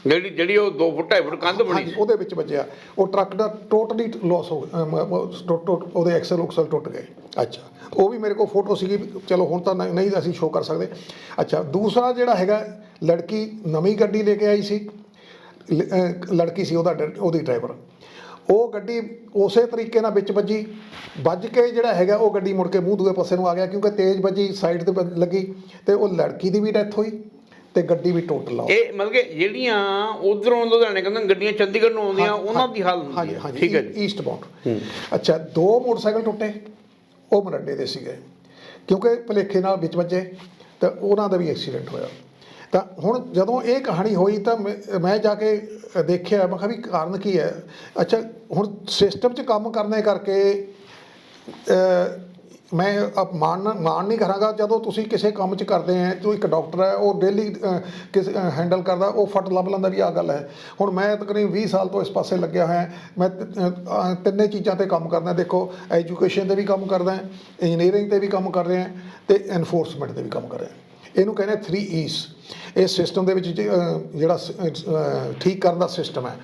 ਜਿਹੜੀ ਉਹ 2 ਫੁੱਟ 2.5 ਫੁੱਟ ਕੰਧ ਬਣੀ ਉਹਦੇ ਵਿੱਚ ਵੱਜਿਆ। ਉਹ ਟਰੱਕ ਦਾ ਟੋਟਲੀ ਲਾਸ ਹੋ ਉਹਦੇ ਐਕਸਲ ਉਕਸਲ ਟੁੱਟ ਗਏ। ਅੱਛਾ, ਉਹ ਵੀ ਮੇਰੇ ਕੋਲ ਫੋਟੋ ਸੀਗੀ, ਚਲੋ ਹੁਣ ਤਾਂ ਨਹੀਂ ਅਸੀਂ ਸ਼ੋਅ ਕਰ ਸਕਦੇ। ਅੱਛਾ, ਦੂਸਰਾ ਜਿਹੜਾ ਹੈਗਾ, ਲੜਕੀ ਨਵੀਂ ਗੱਡੀ ਲੈ ਕੇ ਆਈ ਸੀ, ਲੜਕੀ ਸੀ ਉਹਦੀ ਡਰਾਈਵਰ, ਉਹ ਗੱਡੀ ਉਸੇ ਤਰੀਕੇ ਨਾਲ ਵਿੱਚ ਵੱਜ ਕੇ ਜਿਹੜਾ ਹੈਗਾ ਉਹ ਗੱਡੀ ਮੁੜ ਕੇ ਮੂੰਹ ਦੂਏ ਪਾਸੇ ਨੂੰ ਆ ਗਿਆ, ਕਿਉਂਕਿ ਤੇਜ਼ ਵੱਜੀ, ਸਾਈਡ ਤੇ ਲੱਗੀ, ਤੇ ਉਹ ਲੜਕੀ ਦੀ ਵੀ ਡੈਥ ਹੋਈ ਤੇ ਗੱਡੀ ਵੀ ਟੋਟਲ ਆ। ਇਹ ਮਤਲਬ ਕਿ ਜਿਹੜੀਆਂ ਉਧਰੋਂ ਲੁਧਿਆਣੇ ਕਹਿੰਦੇ ਗੱਡੀਆਂ ਚੰਡੀਗੜ੍ਹ ਨੂੰ ਆਉਂਦੀਆਂ, ਉਹਨਾਂ ਦੀ ਹਾਲਤ ਹੁੰਦੀ ਹੈ। ਠੀਕ ਹੈ ਜੀ, ਈਸਟ ਬਾਉਂਡ। ਅੱਛਾ, 2 ਮੋਟਰਸਾਈਕਲ ਟੁੱਟੇ, ਉਹ ਮਰੱਡੇ ਦੇ ਸੀਗੇ, ਕਿਉਂਕਿ ਭੁਲੇਖੇ ਨਾਲ ਵਿੱਚ ਵੱਜੇ, ਤਾਂ ਉਹਨਾਂ ਦਾ ਵੀ ਐਕਸੀਡੈਂਟ ਹੋਇਆ। ਤਾਂ ਹੁਣ ਜਦੋਂ ਇਹ ਕਹਾਣੀ ਹੋਈ ਤਾਂ ਮੈਂ ਜਾ ਕੇ ਦੇਖਿਆ, ਮੈਂ ਕਿਹਾ ਵੀ ਕਾਰਨ ਕੀ ਹੈ। ਅੱਛਾ, ਹੁਣ ਸਿਸਟਮ 'ਚ ਕੰਮ ਕਰਨੇ ਕਰਕੇ ਮੈਂ ਮਾਣ ਨਹੀਂ ਕਰਾਂਗਾ, ਜਦੋਂ ਤੁਸੀਂ ਕਿਸੇ ਕੰਮ 'ਚ ਕਰਦੇ ਹੈ, ਜੋ ਇੱਕ ਡਾਕਟਰ ਹੈ ਉਹ ਡੇਲੀ ਕਿਸੇ ਹੈਂਡਲ ਕਰਦਾ, ਉਹ ਫਟ ਲੱਭ ਲੈਂਦਾ ਵੀ ਆਹ ਗੱਲ ਹੈ। ਹੁਣ ਮੈਂ ਤਕਰੀਬਨ 20 ਸਾਲ ਤੋਂ ਇਸ ਪਾਸੇ ਲੱਗਿਆ ਹੋਇਆ, ਮੈਂ 3 ਚੀਜ਼ਾਂ 'ਤੇ ਕੰਮ ਕਰਦਾ। ਦੇਖੋ, ਐਜੂਕੇਸ਼ਨ 'ਤੇ ਵੀ ਕੰਮ ਕਰਦਾ, ਇੰਜੀਨੀਅਰਿੰਗ 'ਤੇ ਵੀ ਕੰਮ ਕਰ ਰਿਹਾ, ਅਤੇ ਐਨਫੋਰਸਮੈਂਟ 'ਤੇ ਵੀ ਕੰਮ ਕਰ ਰਿਹਾ। ਇਹਨੂੰ ਕਹਿੰਦੇ 3 E's। ਇਸ ਸਿਸਟਮ ਦੇ ਵਿੱਚ ਜਿਹੜਾ ਠੀਕ ਕਰਨ ਦਾ ਸਿਸਟਮ ਹੈ,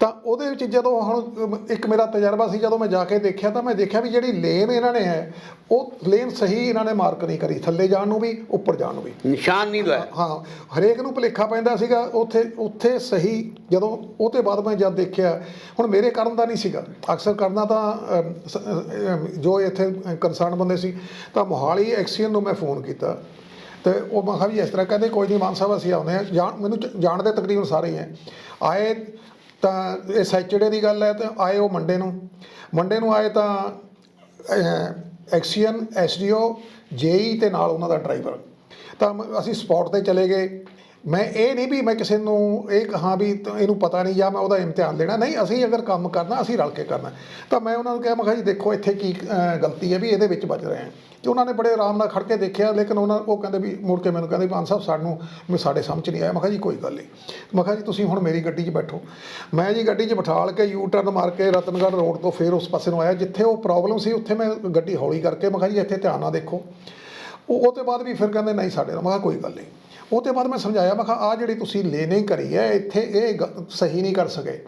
ਤਾਂ ਉਹਦੇ ਵਿੱਚ ਜਦੋਂ ਹੁਣ ਇੱਕ ਮੇਰਾ ਤਜਰਬਾ ਸੀ, ਜਦੋਂ ਮੈਂ ਜਾ ਕੇ ਦੇਖਿਆ ਤਾਂ ਮੈਂ ਦੇਖਿਆ ਵੀ ਜਿਹੜੀ ਲੇਨ ਇਹਨਾਂ ਨੇ ਹੈ, ਉਹ ਲੇਨ ਸਹੀ ਇਹਨਾਂ ਨੇ ਮਾਰਕ ਨਹੀਂ ਕਰੀ, ਥੱਲੇ ਜਾਣ ਨੂੰ ਵੀ ਉੱਪਰ ਜਾਣ ਨੂੰ ਵੀ ਨਿਸ਼ਾਨ ਨਹੀਂ ਲਾਇਆ। ਹਾਂ, ਹਰੇਕ ਨੂੰ ਭੁਲੇਖਾ ਪੈਂਦਾ ਸੀਗਾ ਉੱਥੇ ਸਹੀ। ਜਦੋਂ ਉਹ ਤੋਂ ਬਾਅਦ ਮੈਂ ਜਦ ਦੇਖਿਆ, ਹੁਣ ਮੇਰੇ ਕਰਨ ਦਾ ਨਹੀਂ ਸੀਗਾ, ਅਕਸਰ ਕਰਨਾ ਤਾਂ ਜੋ ਇੱਥੇ ਕੰਸਰਨ ਬੰਦੇ ਸੀ, ਤਾਂ ਮੋਹਾਲੀ ਐਕਸੀਅਨ ਨੂੰ ਮੈਂ ਫੋਨ ਕੀਤਾ, ਤੇ ਉਹ ਮੈਂ ਕਿਹਾ ਵੀ ਇਸ ਤਰ੍ਹਾਂ, ਕਹਿੰਦੇ ਕੋਈ ਨਹੀਂ ਮਾਨ ਸਾਹਿਬ ਅਸੀਂ ਆਉਂਦੇ ਹਾਂ। ਮੈਨੂੰ ਜਾਣਦੇ ਤਕਰੀਬਨ ਸਾਰੇ ਹੀ ਹੈ। ਆਏ ਤਾਂ ਇਹ ਸੈਚਰਡੇ ਦੀ ਗੱਲ ਹੈ, ਤਾਂ ਆਏ ਉਹ ਮੰਡੇ ਨੂੰ ਆਏ, ਤਾਂ ਐਕਸੀਅਨ SDO JE ਤੇ ਨਾਲ ਉਹਨਾਂ ਦਾ ਡਰਾਈਵਰ, ਤਾਂ ਅਸੀਂ ਸਪੌਟ 'ਤੇ ਚਲੇ ਗਏ। ਮੈਂ ਇਹ ਨਹੀਂ ਵੀ ਮੈਂ ਕਿਸੇ ਨੂੰ ਇਹ ਕਹਾਂ ਵੀ ਇਹਨੂੰ ਪਤਾ ਨਹੀਂ ਜਾਂ ਮੈਂ ਉਹਦਾ ਇਮਤਿਹਾਨ ਲੈਣਾ, ਨਹੀਂ, ਅਸੀਂ ਅਗਰ ਕੰਮ ਕਰਨਾ ਅਸੀਂ ਰਲ ਕੇ ਕਰਨਾ। ਤਾਂ ਮੈਂ ਉਹਨਾਂ ਨੂੰ ਕਿਹਾ, ਮੈਂ ਕਿਹਾ ਜੀ ਦੇਖੋ ਇੱਥੇ ਕੀ ਗਲਤੀ ਹੈ ਵੀ ਇਹਦੇ ਵਿੱਚ ਵੱਜ ਰਹੇ ਹਾਂ। ਅਤੇ ਉਹਨਾਂ ਨੇ ਬੜੇ ਆਰਾਮ ਨਾਲ ਖੜ ਕੇ ਦੇਖਿਆ, ਲੇਕਿਨ ਉਹ ਕਹਿੰਦੇ ਵੀ ਮੁੜ ਕੇ ਮੈਨੂੰ ਕਹਿੰਦੇ ਮਾਨ ਸਾਹਿਬ ਸਾਡੇ ਸਮਝ ਨਹੀਂ ਆਇਆ। ਮੈਂ ਕਿਹਾ ਜੀ ਕੋਈ ਗੱਲ ਨਹੀਂ, ਮੈਂ ਕਿਹਾ ਜੀ ਤੁਸੀਂ ਹੁਣ ਮੇਰੀ ਗੱਡੀ 'ਚ ਬੈਠੋ। ਮੈਂ ਜੀ ਗੱਡੀ 'ਚ ਬਿਠਾਲ ਕੇ ਯੂ ਟਰਨ ਮਾਰ ਕੇ ਰਤਨਗੜ੍ਹ ਰੋਡ ਤੋਂ ਫਿਰ ਉਸ ਪਾਸੇ ਨੂੰ ਆਇਆ ਜਿੱਥੇ ਉਹ ਪ੍ਰੋਬਲਮ ਸੀ। ਉੱਥੇ ਮੈਂ ਗੱਡੀ ਹੌਲੀ ਕਰਕੇ ਮੈਂ ਕਿਹਾ ਜੀ ਇੱਥੇ ਧਿਆਨ ਨਾਲ ਦੇਖੋ। ਉਹ ਤੋਂ ਬਾਅਦ ਵੀ ਫਿਰ ਕਹਿੰਦੇ ਨਹੀਂ ਸਾਡੇ ਨਾਲ। ਮੈਂ ਕਿਹਾ ਕੋਈ ਗੱਲ ਨਹੀਂ। ਉਹ ਤੋਂ ਬਾਅਦ ਮੈਂ ਸਮਝਾਇਆ, ਮੈਂ ਕਿਹਾ ਆਹ ਜਿਹੜੀ ਤੁਸੀਂ ਲੇਨਿੰਗ ਕਰੀ ਹੈ ਇੱਥੇ, ਇਹ ਸਹੀ ਨਹੀਂ ਕਰ ਸਕੇ,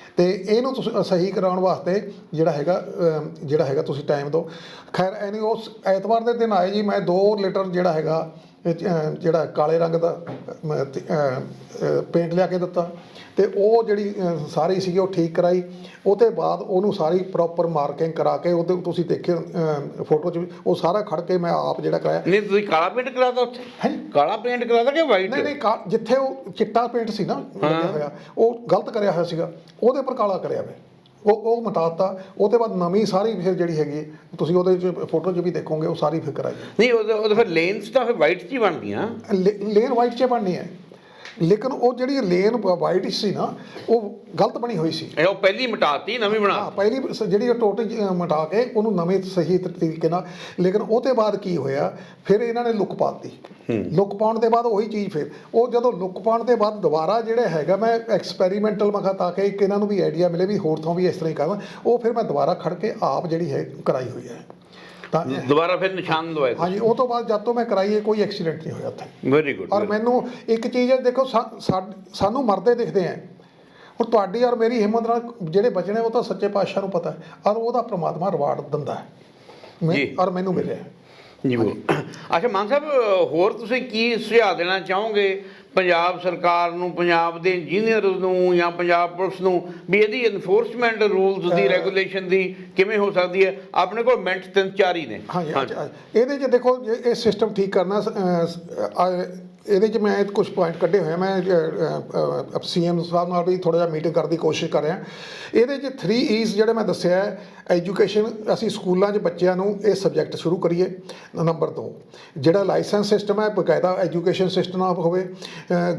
ਅਤੇ ਇਹਨੂੰ ਤੁਸੀਂ ਸਹੀ ਕਰਾਉਣ ਵਾਸਤੇ ਜਿਹੜਾ ਹੈਗਾ ਤੁਸੀਂ ਟਾਈਮ ਦਿਓ। ਖੈਰ ਐਨੀ ਉਸ ਐਤਵਾਰ ਦੇ ਦਿਨ ਆਏ ਜੀ, ਮੈਂ 2 ਲੀਟਰ ਜਿਹੜਾ ਕਾਲੇ ਰੰਗ ਦਾ ਪੇਂਟ ਲਿਆ ਕੇ ਦਿੱਤਾ, ਅਤੇ ਉਹ ਜਿਹੜੀ ਸਾਰੀ ਸੀਗੀ ਉਹ ਠੀਕ ਕਰਾਈ। ਉਹ ਤੋਂ ਬਾਅਦ ਉਹਨੂੰ ਸਾਰੀ ਪ੍ਰੋਪਰ ਮਾਰਕਿੰਗ ਕਰਾ ਕੇ, ਉਹਦੇ ਤੁਸੀਂ ਦੇਖਿਓ ਫੋਟੋ 'ਚ ਵੀ, ਉਹ ਸਾਰਾ ਖੜ ਕੇ ਮੈਂ ਆਪ ਜਿਹੜਾ ਕਰਾਇਆ। ਨਹੀਂ, ਤੁਸੀਂ ਕਾਲਾ ਪੇਂਟ ਕਰਾਤਾ ਉੱਥੇ? ਹੈ ਕਾਲਾ ਪੇਂਟ ਕਰਾਤਾ ਕਿ ਵਾਈਟ? ਨਹੀਂ, ਜਿੱਥੇ ਉਹ ਚਿੱਟਾ ਪੇਂਟ ਸੀ ਨਾ ਲੱਗਿਆ ਹੋਇਆ, ਉਹ ਗਲਤ ਕਰਿਆ ਹੋਇਆ ਸੀਗਾ, ਉਹਦੇ ਉੱਪਰ ਕਾਲਾ ਕਰਿਆ ਵੇ, ਉਹ ਮਿਟਾਤਾ। ਉਹ ਤੋਂ ਬਾਅਦ ਨਵੀਂ ਸਾਰੀ ਫਿਰ ਜਿਹੜੀ ਹੈਗੀ, ਤੁਸੀਂ ਉਹਦੇ 'ਚ ਫੋਟੋ 'ਚ ਵੀ ਦੇਖੋਗੇ, ਉਹ ਸਾਰੀ ਫਿਰ ਕਰਾਈ। ਨਹੀਂ, ਉਹਦੇ ਫਿਰ ਲੇਨਸ ਤਾਂ ਫਿਰ ਵਾਈਟ 'ਚ ਹੀ ਬਣਦੀਆਂ। ਲੇਨ ਵਾਈਟ 'ਚ ਬਣਨੀ ਹੈ, ਲੇਕਿਨ ਉਹ ਜਿਹੜੀ ਲੇਨ ਵਾਈਟ ਸੀ ਨਾ, ਉਹ ਗਲਤ ਬਣੀ ਹੋਈ ਸੀ। ਉਹ ਪਹਿਲੀ ਮਿਟਾਤੀ, ਨਵੀਂ ਬਣਾ। ਹਾਂ, ਪਹਿਲੀ ਜਿਹੜੀ ਟੋਟਲ ਮਿਟਾ ਕੇ ਉਹਨੂੰ ਨਵੇਂ ਸਹੀ ਤਰੀਕੇ ਨਾਲ। ਲੇਕਿਨ ਉਹ ਤੋਂ ਬਾਅਦ ਕੀ ਹੋਇਆ, ਫਿਰ ਇਹਨਾਂ ਨੇ ਲੁੱਕ ਪਾਤੀ। ਲੁੱਕ ਪਾਉਣ ਦੇ ਬਾਅਦ ਉਹੀ ਚੀਜ਼ ਫਿਰ ਉਹ ਜਦੋਂ ਲੁੱਕ ਪਾਉਣ ਦੇ ਬਾਅਦ ਦੁਬਾਰਾ ਜਿਹੜਾ ਹੈਗਾ, ਮੈਂ ਐਕਸਪੈਰੀਮੈਂਟਲ ਮੈਂ ਕਿਹਾ ਤਾਂ ਕਿ ਇੱਕ ਇਹਨਾਂ ਨੂੰ ਵੀ ਆਈਡੀਆ ਮਿਲੇ ਵੀ ਹੋਰ ਤੋਂ ਵੀ ਇਸ ਤਰ੍ਹਾਂ ਹੀ ਕਰਨਾ। ਉਹ ਫਿਰ ਮੈਂ ਦੁਬਾਰਾ ਖੜ ਕੇ ਆਪ ਜਿਹੜੀ ਹੈ ਕਰਾਈ ਹੋਈ ਹੈ, ਤਾਂ ਦੁਬਾਰਾ ਫਿਰ ਨਿਸ਼ਾਨ ਲਵਾਏ। ਹਾਂਜੀ, ਉਹ ਤੋਂ ਬਾਅਦ ਜਦ ਤੋਂ ਮੈਂ ਕਰਾਈ, ਕੋਈ ਐਕਸੀਡੈਂਟ ਨਹੀਂ ਹੋਇਆ ਉੱਥੇ। Very good. ਔਰ ਮੈਨੂੰ ਇੱਕ ਚੀਜ਼ ਹੈ, ਦੇਖੋ ਸਾਨੂੰ ਮਰਦੇ ਦਿਖਦੇ ਆ, ਹੁਣ ਤੁਹਾਡੀ ਔਰ ਮੇਰੀ ਹਿੰਮਤ ਨਾਲ ਜਿਹੜੇ ਬਚਣੇ ਉਹ ਤਾਂ ਸੱਚੇ ਪਾਤਸ਼ਾਹ ਨੂੰ ਪਤਾ ਹੈ, ਔਰ ਉਹਦਾ ਪ੍ਰਮਾਤਮਾ ਰਿਵਾਰਡ ਦਿੰਦਾ ਹੈ, ਔਰ ਮੈਨੂੰ ਮਿਲਿਆ ਜੀ। ਅੱਛਾ ਮਾਨ ਸਾਹਿਬ, ਹੋਰ ਤੁਸੀਂ ਕੀ ਸੁਝਾਅ ਦੇਣਾ ਚਾਹੋਗੇ ਪੰਜਾਬ ਸਰਕਾਰ ਨੂੰ, ਪੰਜਾਬ ਦੇ ਇੰਜੀਨੀਅਰਸ ਨੂੰ, ਜਾਂ ਪੰਜਾਬ ਪੁਲਿਸ ਨੂੰ, ਵੀ ਇਹਦੀ ਇਨਫੋਰਸਮੈਂਟ ਰੂਲਸ ਦੀ, ਰੈਗੂਲੇਸ਼ਨ ਦੀ ਕਿਵੇਂ ਹੋ ਸਕਦੀ ਹੈ? ਆਪਣੇ ਕੋਲ ਮਿੰਟ 3-4 ਹੀ ਨੇ। ਹਾਂਜੀ, ਇਹਦੇ 'ਚ ਦੇਖੋ, ਇਹ ਸਿਸਟਮ ਠੀਕ ਕਰਨਾ ਇਹਦੇ 'ਚ ਮੈਂ ਕੁਝ ਪੁਆਇੰਟ ਕੱਢੇ ਹੋਏ ਆ। ਮੈਂ ਸੀਐਮ ਸਾਹਿਬ ਨਾਲ ਵੀ ਥੋੜ੍ਹਾ ਜਿਹਾ ਮੀਟਿੰਗ ਕਰਨ ਦੀ ਕੋਸ਼ਿਸ਼ ਕਰ ਰਿਹਾ। ਇਹਦੇ 'ਚ 3 E's ਜਿਹੜੇ ਮੈਂ ਦੱਸਿਆ ਹੈ, ਐਜੂਕੇਸ਼ਨ, ਅਸੀਂ ਸਕੂਲਾਂ 'ਚ ਬੱਚਿਆਂ ਨੂੰ ਇਹ ਸਬਜੈਕਟ ਸ਼ੁਰੂ ਕਰੀਏ। ਨੰਬਰ 2, ਜਿਹੜਾ ਲਾਇਸੈਂਸ ਸਿਸਟਮ ਹੈ ਬਕਾਇਦਾ ਐਜੂਕੇਸ਼ਨ ਸਿਸਟਮ ਹੋਵੇ।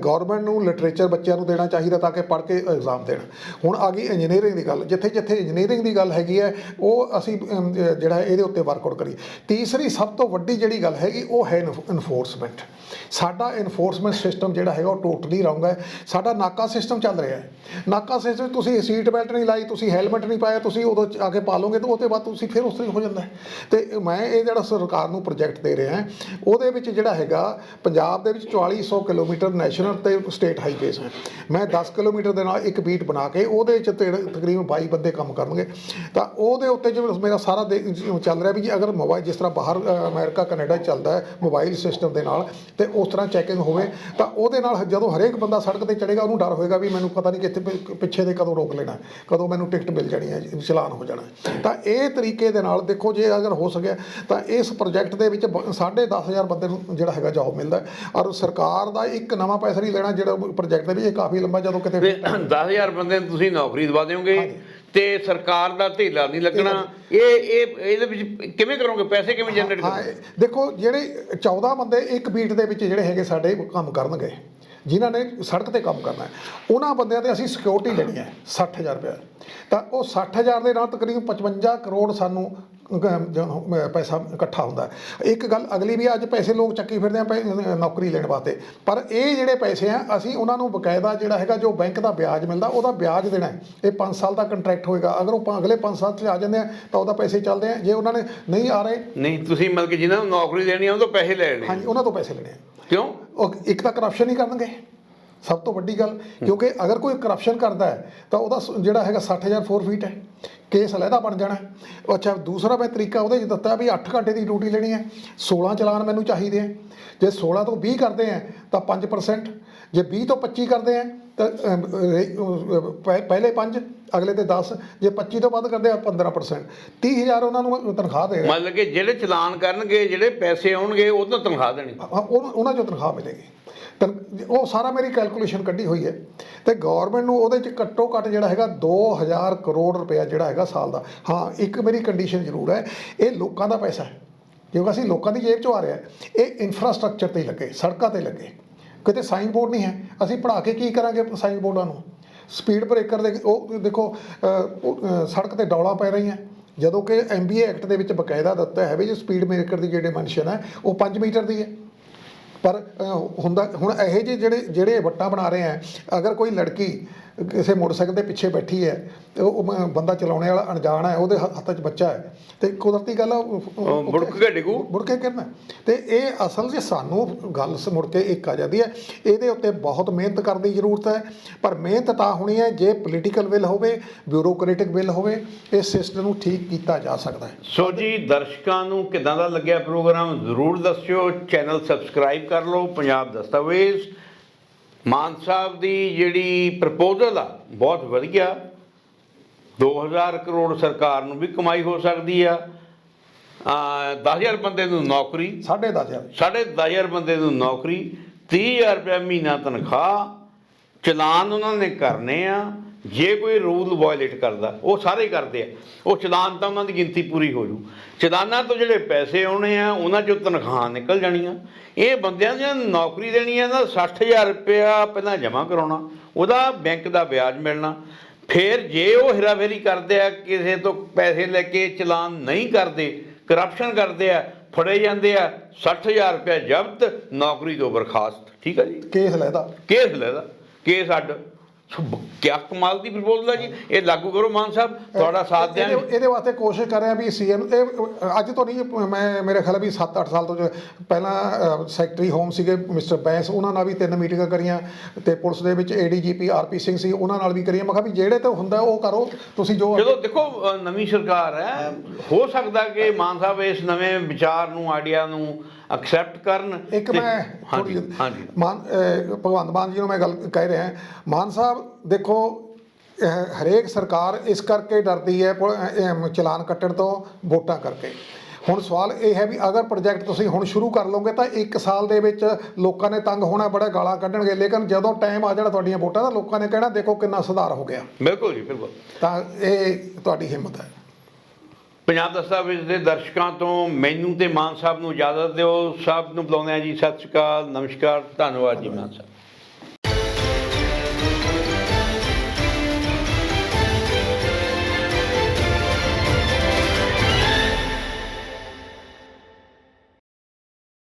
ਗੌਰਮੈਂਟ ਨੂੰ ਲਿਟਰੇਚਰ ਬੱਚਿਆਂ ਨੂੰ ਦੇਣਾ ਚਾਹੀਦਾ ਤਾਂ ਕਿ ਪੜ੍ਹ ਕੇ ਐਗਜ਼ਾਮ ਦੇਣ। ਹੁਣ ਆ ਗਈ ਇੰਜੀਨੀਅਰਿੰਗ ਦੀ ਗੱਲ, ਜਿੱਥੇ ਜਿੱਥੇ ਇੰਜੀਨੀਅਰਿੰਗ ਦੀ ਗੱਲ ਹੈਗੀ ਹੈ ਉਹ ਅਸੀਂ ਜਿਹੜਾ ਇਹਦੇ ਉੱਤੇ ਵਰਕਆਊਟ ਕਰੀਏ। ਤੀਸਰੀ ਸਭ ਤੋਂ ਵੱਡੀ ਜਿਹੜੀ ਗੱਲ ਹੈਗੀ ਉਹ ਹੈ ਇਨਫੋਰਸਮੈਂਟ। ਸਾਡਾ ਇਨਫੋਰਸਮੈਂਟ ਸਿਸਟਮ ਜਿਹੜਾ ਹੈਗਾ ਉਹ ਟੋਟਲੀ ਰੌਂਗ ਹੈ। ਸਾਡਾ ਨਾਕਾ ਸਿਸਟਮ ਚੱਲ ਰਿਹਾ ਹੈ। ਨਾਕਾ ਸਿਸਟਮ, ਤੁਸੀਂ ਸੀਟ ਬੈਲਟ ਨਹੀਂ ਲਾਈ, ਤੁਸੀਂ ਹੈਲਮਟ ਨਹੀਂ ਪਾਇਆ, ਤੁਸੀਂ ਉਦੋਂ ਆ ਕੇ ਪਾ ਲਓਗੇ ਤਾਂ ਉਹ ਤੋਂ ਬਾਅਦ ਤੁਸੀਂ ਫਿਰ ਉਸ ਤਰ੍ਹਾਂ ਹੋ ਜਾਂਦਾ ਹੈ। ਅਤੇ ਮੈਂ ਇਹ ਜਿਹੜਾ ਸਰਕਾਰ ਨੂੰ ਪ੍ਰੋਜੈਕਟ ਦੇ ਰਿਹਾ ਉਹਦੇ ਵਿੱਚ ਜਿਹੜਾ ਹੈਗਾ ਪੰਜਾਬ ਦੇ ਵਿੱਚ 4400 ਕਿਲੋਮੀਟਰ ਨੈਸ਼ਨਲ ਅਤੇ ਸਟੇਟ ਹਾਈਵੇਜ਼ ਹੈ। ਮੈਂ 10 ਕਿਲੋਮੀਟਰ ਦੇ ਨਾਲ ਇੱਕ ਬੀਟ ਬਣਾ ਕੇ ਉਹਦੇ 'ਚ ਤਕਰੀਬਨ 22 ਬੰਦੇ ਕੰਮ ਕਰਨਗੇ। ਤਾਂ ਉਹਦੇ ਉੱਤੇ ਜਿਵੇਂ ਮੇਰਾ ਸਾਰਾ ਚੱਲ ਰਿਹਾ ਵੀ ਜੀ ਅਗਰ ਮੋਬਾਈਲ ਜਿਸ ਤਰ੍ਹਾਂ ਬਾਹਰ ਅਮਰੀਕਾ ਕੈਨੇਡਾ ਚੱਲਦਾ ਹੈ ਮੋਬਾਈਲ ਸਿਸਟਮ ਦੇ ਨਾਲ, ਅਤੇ ਉਸ ਤਰ੍ਹਾਂ ਚੈਕਿੰਗ ਹੋਵੇ ਤਾਂ ਉਹਦੇ ਨਾਲ ਜਦੋਂ ਹਰੇਕ ਬੰਦਾ ਸੜਕ 'ਤੇ ਚੜ੍ਹੇਗਾ ਉਹਨੂੰ ਡਰ ਹੋਏਗਾ ਵੀ ਮੈਨੂੰ ਪਤਾ ਨਹੀਂ ਕਿ ਇੱਥੇ ਪਿੱਛੇ ਦੇ ਕਦੋਂ ਰੋਕ ਲੈਣਾ, ਕਦੋਂ ਮੈਨੂੰ ਟਿਕਟ ਮਿਲ ਜਾਣੀ ਹੈ, ਚਲਾਨ ਹੋ ਜਾਣਾ। ਤਾਂ ਇਹ ਤਰੀਕੇ ਦੇ ਨਾਲ ਦੇਖੋ, ਜੇ ਅਗਰ ਹੋ ਸਕਿਆ ਤਾਂ ਇਸ ਪ੍ਰੋਜੈਕਟ ਦੇ ਵਿੱਚ 10,500 ਬੰਦੇ ਨੂੰ ਜਿਹੜਾ ਹੈਗਾ ਜੋਬ ਮਿਲਦਾ। ਔਰ ਸਰਕਾਰ ਦਾ ਇੱਕ ਨਵਾਂ ਪੈਸਾ ਨਹੀਂ ਲੈਣਾ ਜਿਹੜਾ ਪ੍ਰੋਜੈਕਟ ਦੇ ਵਿੱਚ, ਇਹ ਕਾਫੀ ਲੰਬਾ ਜਦੋਂ ਕਿਤੇ 10,000 ਬੰਦੇ ਨੂੰ ਤੁਸੀਂ ਨੌਕਰੀ ਦਵਾ ਦਿਓਗੇ ਤੇ ਸਰਕਾਰ ਦਾ ਢੇਲਾ ਨਹੀਂ ਲੱਗਣਾ। ਇਹਦੇ ਵਿੱਚ ਕਿਵੇਂ ਕਰੋਗੇ, ਪੈਸੇ ਕਿਵੇਂ ਜਨਰੇਟ ਕਰੋਗੇ? ਦੇਖੋ, ਜਿਹੜੇ 14 ਬੰਦੇ ਇੱਕ ਬੀਟ ਦੇ ਵਿੱਚ ਜਿਹੜੇ ਹੈਗੇ ਸਾਡੇ ਕੰਮ ਕਰਨਗੇ, ਜਿਨ੍ਹਾਂ ਨੇ ਸੜਕ ਤੇ ਕੰਮ ਕਰਨਾ ਹੈ, ਉਹਨਾਂ ਬੰਦਿਆਂ ਤੇ ਅਸੀਂ ਸਿਕਿਉਰਿਟੀ ਲੈਣੀ ਹੈ 60,000 ਰੁਪਇਆ। ਤਾਂ ਉਹ 60,000 ਦੇ ਨਾਲ ਤਕਰੀਬਨ 55 ਕਰੋੜ ਸਾਨੂੰ ਪੈਸਾ ਇਕੱਠਾ ਹੁੰਦਾ। ਇੱਕ ਗੱਲ ਅਗਲੀ ਵੀ, ਅੱਜ ਪੈਸੇ ਲੋਕ ਚੱਕੀ ਫਿਰਦੇ ਆ ਨੌਕਰੀ ਲੈਣ ਵਾਸਤੇ, ਪਰ ਇਹ ਜਿਹੜੇ ਪੈਸੇ ਆ ਅਸੀਂ ਉਹਨਾਂ ਨੂੰ ਬਕਾਇਦਾ ਜਿਹੜਾ ਹੈਗਾ ਜੋ ਬੈਂਕ ਦਾ ਵਿਆਜ ਮਿਲਦਾ ਉਹਦਾ ਵਿਆਜ ਦੇਣਾ ਹੈ। ਇਹ 5 ਸਾਲ ਦਾ ਕੰਟਰੈਕਟ ਹੋਏਗਾ। ਅਗਰ ਉਹ ਅਗਲੇ 5 ਸਾਲ 'ਚ ਆ ਜਾਂਦੇ ਆ ਤਾਂ ਉਹਦਾ ਪੈਸੇ ਚੱਲਦੇ ਆ। ਜੇ ਉਹਨਾਂ ਨੇ ਨਹੀਂ ਆ ਰਹੇ, ਨਹੀਂ ਤੁਸੀਂ ਮਤਲਬ ਕਿ ਜਿਹਨਾਂ ਨੂੰ ਨੌਕਰੀ ਦੇਣੀ ਆ ਉਹ ਤੋਂ ਪੈਸੇ ਲੈਣੇ? ਹਾਂਜੀ, ਉਹਨਾਂ ਤੋਂ ਪੈਸੇ ਲੈਣੇ ਆ। ਕਿਉਂ? ਉਹ ਇੱਕ ਤਾਂ ਕਰਪਸ਼ਨ ਹੀ ਕਰਨਗੇ, ਸਭ ਤੋਂ ਵੱਡੀ ਗੱਲ, ਕਿਉਂਕਿ ਅਗਰ ਕੋਈ ਕਰਪਸ਼ਨ ਕਰਦਾ ਹੈ ਤਾਂ ਉਹਦਾ ਜਿਹੜਾ ਹੈਗਾ 60,000 ਫੋਰਫੀਟ ਹੈ, ਕੇਸ ਅਲੱਗਾ ਬਣ ਜਾਣਾ। ਅੱਛਾ, ਦੂਸਰਾ ਮੈਂ ਤਰੀਕਾ ਉਹਦੇ 'ਚ ਦਿੱਤਾ ਵੀ 8 ਘੰਟੇ ਦੀ ਡਿਊਟੀ ਲੈਣੀ ਹੈ, 16 ਚਲਾਨ ਮੈਨੂੰ ਚਾਹੀਦੇ ਆ। ਜੇ 16 ਤੋਂ 20 ਕਰਦੇ ਆ ਤਾਂ 5%, ਜੇ 20 ਤੋਂ 25 ਕਰਦੇ ਆ ਤਾਂ ਪਹਿਲੇ 5, ਅਗਲੇ ਤੇ 10, ਜੇ 25 ਤੋਂ ਵੱਧ ਕਰਦੇ ਆ 15%। 30,000 ਉਹਨਾਂ ਨੂੰ ਤਨਖਾਹ ਦੇ, ਮਤਲਬ ਕਿ ਜਿਹੜੇ ਚਲਾਨ ਕਰਨਗੇ, ਜਿਹੜੇ ਪੈਸੇ ਆਉਣਗੇ ਉਹ ਤੋਂ ਤਨਖਾਹ ਦੇਣੀ, ਉਹਨਾਂ 'ਚੋਂ ਤਨਖਾਹ ਮਿਲੇਗੀ। ਉਹ ਸਾਰਾ ਮੇਰੀ ਕੈਲਕੂਲੇਸ਼ਨ ਕੱਢੀ ਹੋਈ ਹੈ। ਅਤੇ ਗੌਰਮੈਂਟ ਨੂੰ ਉਹਦੇ 'ਚ ਘੱਟੋ ਘੱਟ ਜਿਹੜਾ ਹੈਗਾ 2,000 ਕਰੋੜ ਰੁਪਇਆ ਜਿਹੜਾ ਹੈਗਾ ਸਾਲ ਦਾ। ਹਾਂ, ਇੱਕ ਮੇਰੀ ਕੰਡੀਸ਼ਨ ਜ਼ਰੂਰ ਹੈ, ਇਹ ਲੋਕਾਂ ਦਾ ਪੈਸਾ ਹੈ, ਕਿਉਂਕਿ ਅਸੀਂ ਲੋਕਾਂ ਦੀ ਜੇਬ 'ਚੋਂ ਆ ਰਿਹਾ। ਇਹ ਇਨਫਰਾਸਟ੍ਰਕਚਰ 'ਤੇ ਲੱਗੇ, ਸੜਕਾਂ 'ਤੇ ਲੱਗੇ। ਕਿਤੇ ਸਾਈਨ ਬੋਰਡ ਨਹੀਂ ਹੈ, ਅਸੀਂ ਪੜ੍ਹਾ ਕੇ ਕੀ ਕਰਾਂਗੇ ਸਾਈਨ ਬੋਰਡਾਂ ਨੂੰ? ਸਪੀਡ ਬ੍ਰੇਕਰ ਦੇ ਉਹ ਦੇਖੋ ਸੜਕ 'ਤੇ ਡੌਲਾਂ ਪੈ ਰਹੀਆਂ, ਜਦੋਂ ਕਿ MBA ਐਕਟ ਦੇ ਵਿੱਚ ਬਕਾਇਦਾ ਦਿੱਤਾ ਹੈ ਵੀ ਜੋ ਸਪੀਡ ਬ੍ਰੇਕਰ ਦੀ ਜਿਹੜੀ ਮੈਂਸ਼ਨ ਹੈ ਉਹ 5 ਮੀਟਰ ਦੀ ਹੈ। ਪਰ ਹੁੰਦਾ ਹੁਣ ਇਹੋ ਜਿਹੇ ਜਿਹੜੇ ਵੱਟਾਂ ਬਣਾ ਰਹੇ ਆ, ਅਗਰ ਕੋਈ ਲੜਕੀ ਕਿਸੇ ਮੋਟਰਸਾਈਕਲ ਦੇ ਪਿੱਛੇ ਬੈਠੀ ਹੈ ਤੇ ਉਹ ਬੰਦਾ ਚਲਾਉਣੇ ਵਾਲਾ ਅਣਜਾਣ ਹੈ, ਉਹਦੇ ਹੱਥ 'ਚ ਬੱਚਾ ਹੈ, ਤੇ ਕੁਦਰਤੀ ਗੱਲ ਮੁੜ ਕੇ ਗਿਰਨਾ। ਤੇ ਇਹ ਅਸਲ 'ਚ ਸਾਨੂੰ ਗੱਲ ਮੁੜ ਕੇ ਇੱਕ ਆ ਜਾਂਦੀ ਹੈ। ਇਹਦੇ ਉੱਤੇ ਬਹੁਤ ਮਿਹਨਤ ਕਰਨ ਦੀ ਜ਼ਰੂਰਤ ਹੈ, ਪਰ ਮਿਹਨਤ ਤਾਂ ਹੋਣੀ ਹੈ ਜੇ ਪੋਲੀਟੀਕਲ ਵਿਲ ਹੋਵੇ, ਬਿਊਰੋਕ੍ਰੈਟਿਕ ਵਿਲ ਹੋਵੇ। ਇਸ ਸਿਸਟਮ ਨੂੰ ਠੀਕ ਕੀਤਾ ਜਾ ਸਕਦਾ ਹੈ। ਸੋ ਜੀ, ਦਰਸ਼ਕਾਂ ਨੂੰ ਕਿੱਦਾਂ ਦਾ ਲੱਗਿਆ ਪ੍ਰੋਗਰਾਮ ਜ਼ਰੂਰ ਦੱਸਿਓ। ਚੈਨਲ ਸਬਸਕ੍ਰਾਈਬ ਕਰ ਲਓ। ਪੰਜਾਬ ਦਸਤਾਵੇਜ਼ ਮਾਨ ਸਾਹਿਬ ਦੀ ਜਿਹੜੀ ਪ੍ਰਪੋਜ਼ਲ ਆ ਬਹੁਤ ਵਧੀਆ। 2,000 ਕਰੋੜ ਸਰਕਾਰ ਨੂੰ ਵੀ ਕਮਾਈ ਹੋ ਸਕਦੀ ਆ। 10,000 ਬੰਦੇ ਨੂੰ ਨੌਕਰੀ, 10,500 ਬੰਦੇ ਨੂੰ ਨੌਕਰੀ, 30,000 ਰੁਪਇਆ ਮਹੀਨਾ ਤਨਖਾਹ। ਚਲਾਨ ਉਹਨਾਂ ਨੇ ਕਰਨੇ ਆ। ਜੇ ਕੋਈ ਰੂਲ ਵਾਇਲੇਟ ਕਰਦਾ, ਉਹ ਸਾਰੇ ਕਰਦੇ ਆ, ਉਹ ਚਲਾਨ ਤਾਂ ਉਹਨਾਂ ਦੀ ਗਿਣਤੀ ਪੂਰੀ ਹੋ ਜੂ। ਚਲਾਨਾਂ ਤੋਂ ਜਿਹੜੇ ਪੈਸੇ ਆਉਣੇ ਆ ਉਹਨਾਂ 'ਚੋਂ ਤਨਖਾਹਾਂ ਨਿਕਲ ਜਾਣੀਆਂ। ਇਹ ਬੰਦਿਆਂ ਦੀਆਂ ਨੌਕਰੀ ਦੇਣੀ ਹੈ ਨਾ, 60,000 ਰੁਪਇਆ ਪਹਿਲਾਂ ਜਮ੍ਹਾਂ ਕਰਾਉਣਾ, ਉਹਦਾ ਬੈਂਕ ਦਾ ਵਿਆਜ ਮਿਲਣਾ। ਫਿਰ ਜੇ ਉਹ ਹੇਰਾਫੇਰੀ ਕਰਦੇ ਆ, ਕਿਸੇ ਤੋਂ ਪੈਸੇ ਲੈ ਕੇ ਚਲਾਨ ਨਹੀਂ ਕਰਦੇ, ਕਰਪਸ਼ਨ ਕਰਦੇ ਆ, ਫੜੇ ਜਾਂਦੇ ਆ, 60,000 ਰੁਪਇਆ ਜ਼ਬਤ, ਨੌਕਰੀ ਤੋਂ ਬਰਖਾਸਤ। ਠੀਕ ਆ ਜੀ, ਕੇਸ ਲੈਦਾ, ਕੇਸ ਅੱਡ। ਕਿਆ ਕਮਾਲ ਦੀ ਪ੍ਰਪੋਜ਼ਲ ਹੈ ਜੀ। ਇਹ ਲਾਗੂ ਕਰੋ ਮਾਨ ਸਾਹਿਬ, ਤੁਹਾਡਾ ਸਾਥ ਦਿਆਂਗੇ। ਇਹਦੇ ਵਾਸਤੇ ਕੋਸ਼ਿਸ਼ ਕਰ ਰਿਹਾ ਵੀ CM ਅੱਜ ਤੋਂ ਨਹੀਂ, ਮੈਂ ਮੇਰੇ ਖਿਆਲ ਵੀ 7-8 ਸਾਲ ਤੋਂ ਪਹਿਲਾਂ ਸੈਕਟਰੀ ਹੋਮ ਸੀਗੇ ਮਿਸਟਰ ਬੈਂਸ, ਉਹਨਾਂ ਨਾਲ ਵੀ 3 ਮੀਟਿੰਗਾਂ ਕਰੀਆਂ, ਅਤੇ ਪੁਲਿਸ ਦੇ ਵਿੱਚ ADGP RP ਸਿੰਘ ਸੀ, ਉਹਨਾਂ ਨਾਲ ਵੀ ਕਰੀਆਂ। ਮੈਂ ਕਿਹਾ ਵੀ ਜਿਹੜੇ ਤੇ ਹੁੰਦਾ ਉਹ ਕਰੋ ਤੁਸੀਂ। ਜੋ ਚਲੋ ਦੇਖੋ, ਨਵੀਂ ਸਰਕਾਰ ਹੈ, ਹੋ ਸਕਦਾ ਕਿ ਮਾਨ ਸਾਹਿਬ ਇਸ ਨਵੇਂ ਵਿਚਾਰ ਨੂੰ, ਆਈਡੀਆ ਨੂੰ ਐਕਸੈਪਟ ਕਰਨ। ਇੱਕ ਮੈਂ ਭਗਵੰਤ ਮਾਨ ਜੀ ਨੂੰ ਮੈਂ ਗੱਲ ਕਹਿ ਰਿਹਾ, ਮਾਨ ਸਾਹਿਬ ਦੇਖੋ, ਹਰੇਕ ਸਰਕਾਰ ਇਸ ਕਰਕੇ ਡਰਦੀ ਹੈ ਚਲਾਨ ਕੱਟਣ ਤੋਂ, ਵੋਟਾਂ ਕਰਕੇ। ਹੁਣ ਸਵਾਲ ਇਹ ਹੈ ਵੀ ਅਗਰ ਪ੍ਰੋਜੈਕਟ ਤੁਸੀਂ ਹੁਣ ਸ਼ੁਰੂ ਕਰ ਲਓਗੇ ਤਾਂ 1 ਸਾਲ ਦੇ ਵਿੱਚ ਲੋਕਾਂ ਨੇ ਤੰਗ ਹੋਣਾ, ਬੜਾ ਗਾਲਾਂ ਕੱਢਣਗੇ, ਲੇਕਿਨ ਜਦੋਂ ਟਾਈਮ ਆ ਜਾਣਾ ਤੁਹਾਡੀਆਂ ਵੋਟਾਂ ਦਾ, ਲੋਕਾਂ ਨੇ ਕਹਿਣਾ ਦੇਖੋ ਕਿੰਨਾ ਸੁਧਾਰ ਹੋ ਗਿਆ। ਬਿਲਕੁਲ ਜੀ, ਬਿਲਕੁਲ। ਤਾਂ ਇਹ ਤੁਹਾਡੀ ਹਿੰਮਤ ਹੈ। ਪੰਜਾਬ ਦਸਤਾਵੇਜ਼ ਦੇ ਦਰਸ਼ਕਾਂ ਤੋਂ ਮੈਨੂੰ ਤੇ ਮਾਨ ਸਾਹਿਬ ਨੂੰ ਇਜਾਜ਼ਤ ਦਿਓ। ਸਭ ਨੂੰ ਬੁਲਾਉਂਦੇ ਹਾਂ ਜੀ, ਸਤਿ ਸ਼੍ਰੀ ਅਕਾਲ, ਨਮਸਕਾਰ, ਧੰਨਵਾਦ ਜੀ ਮਾਨ ਸਾਹਿਬ।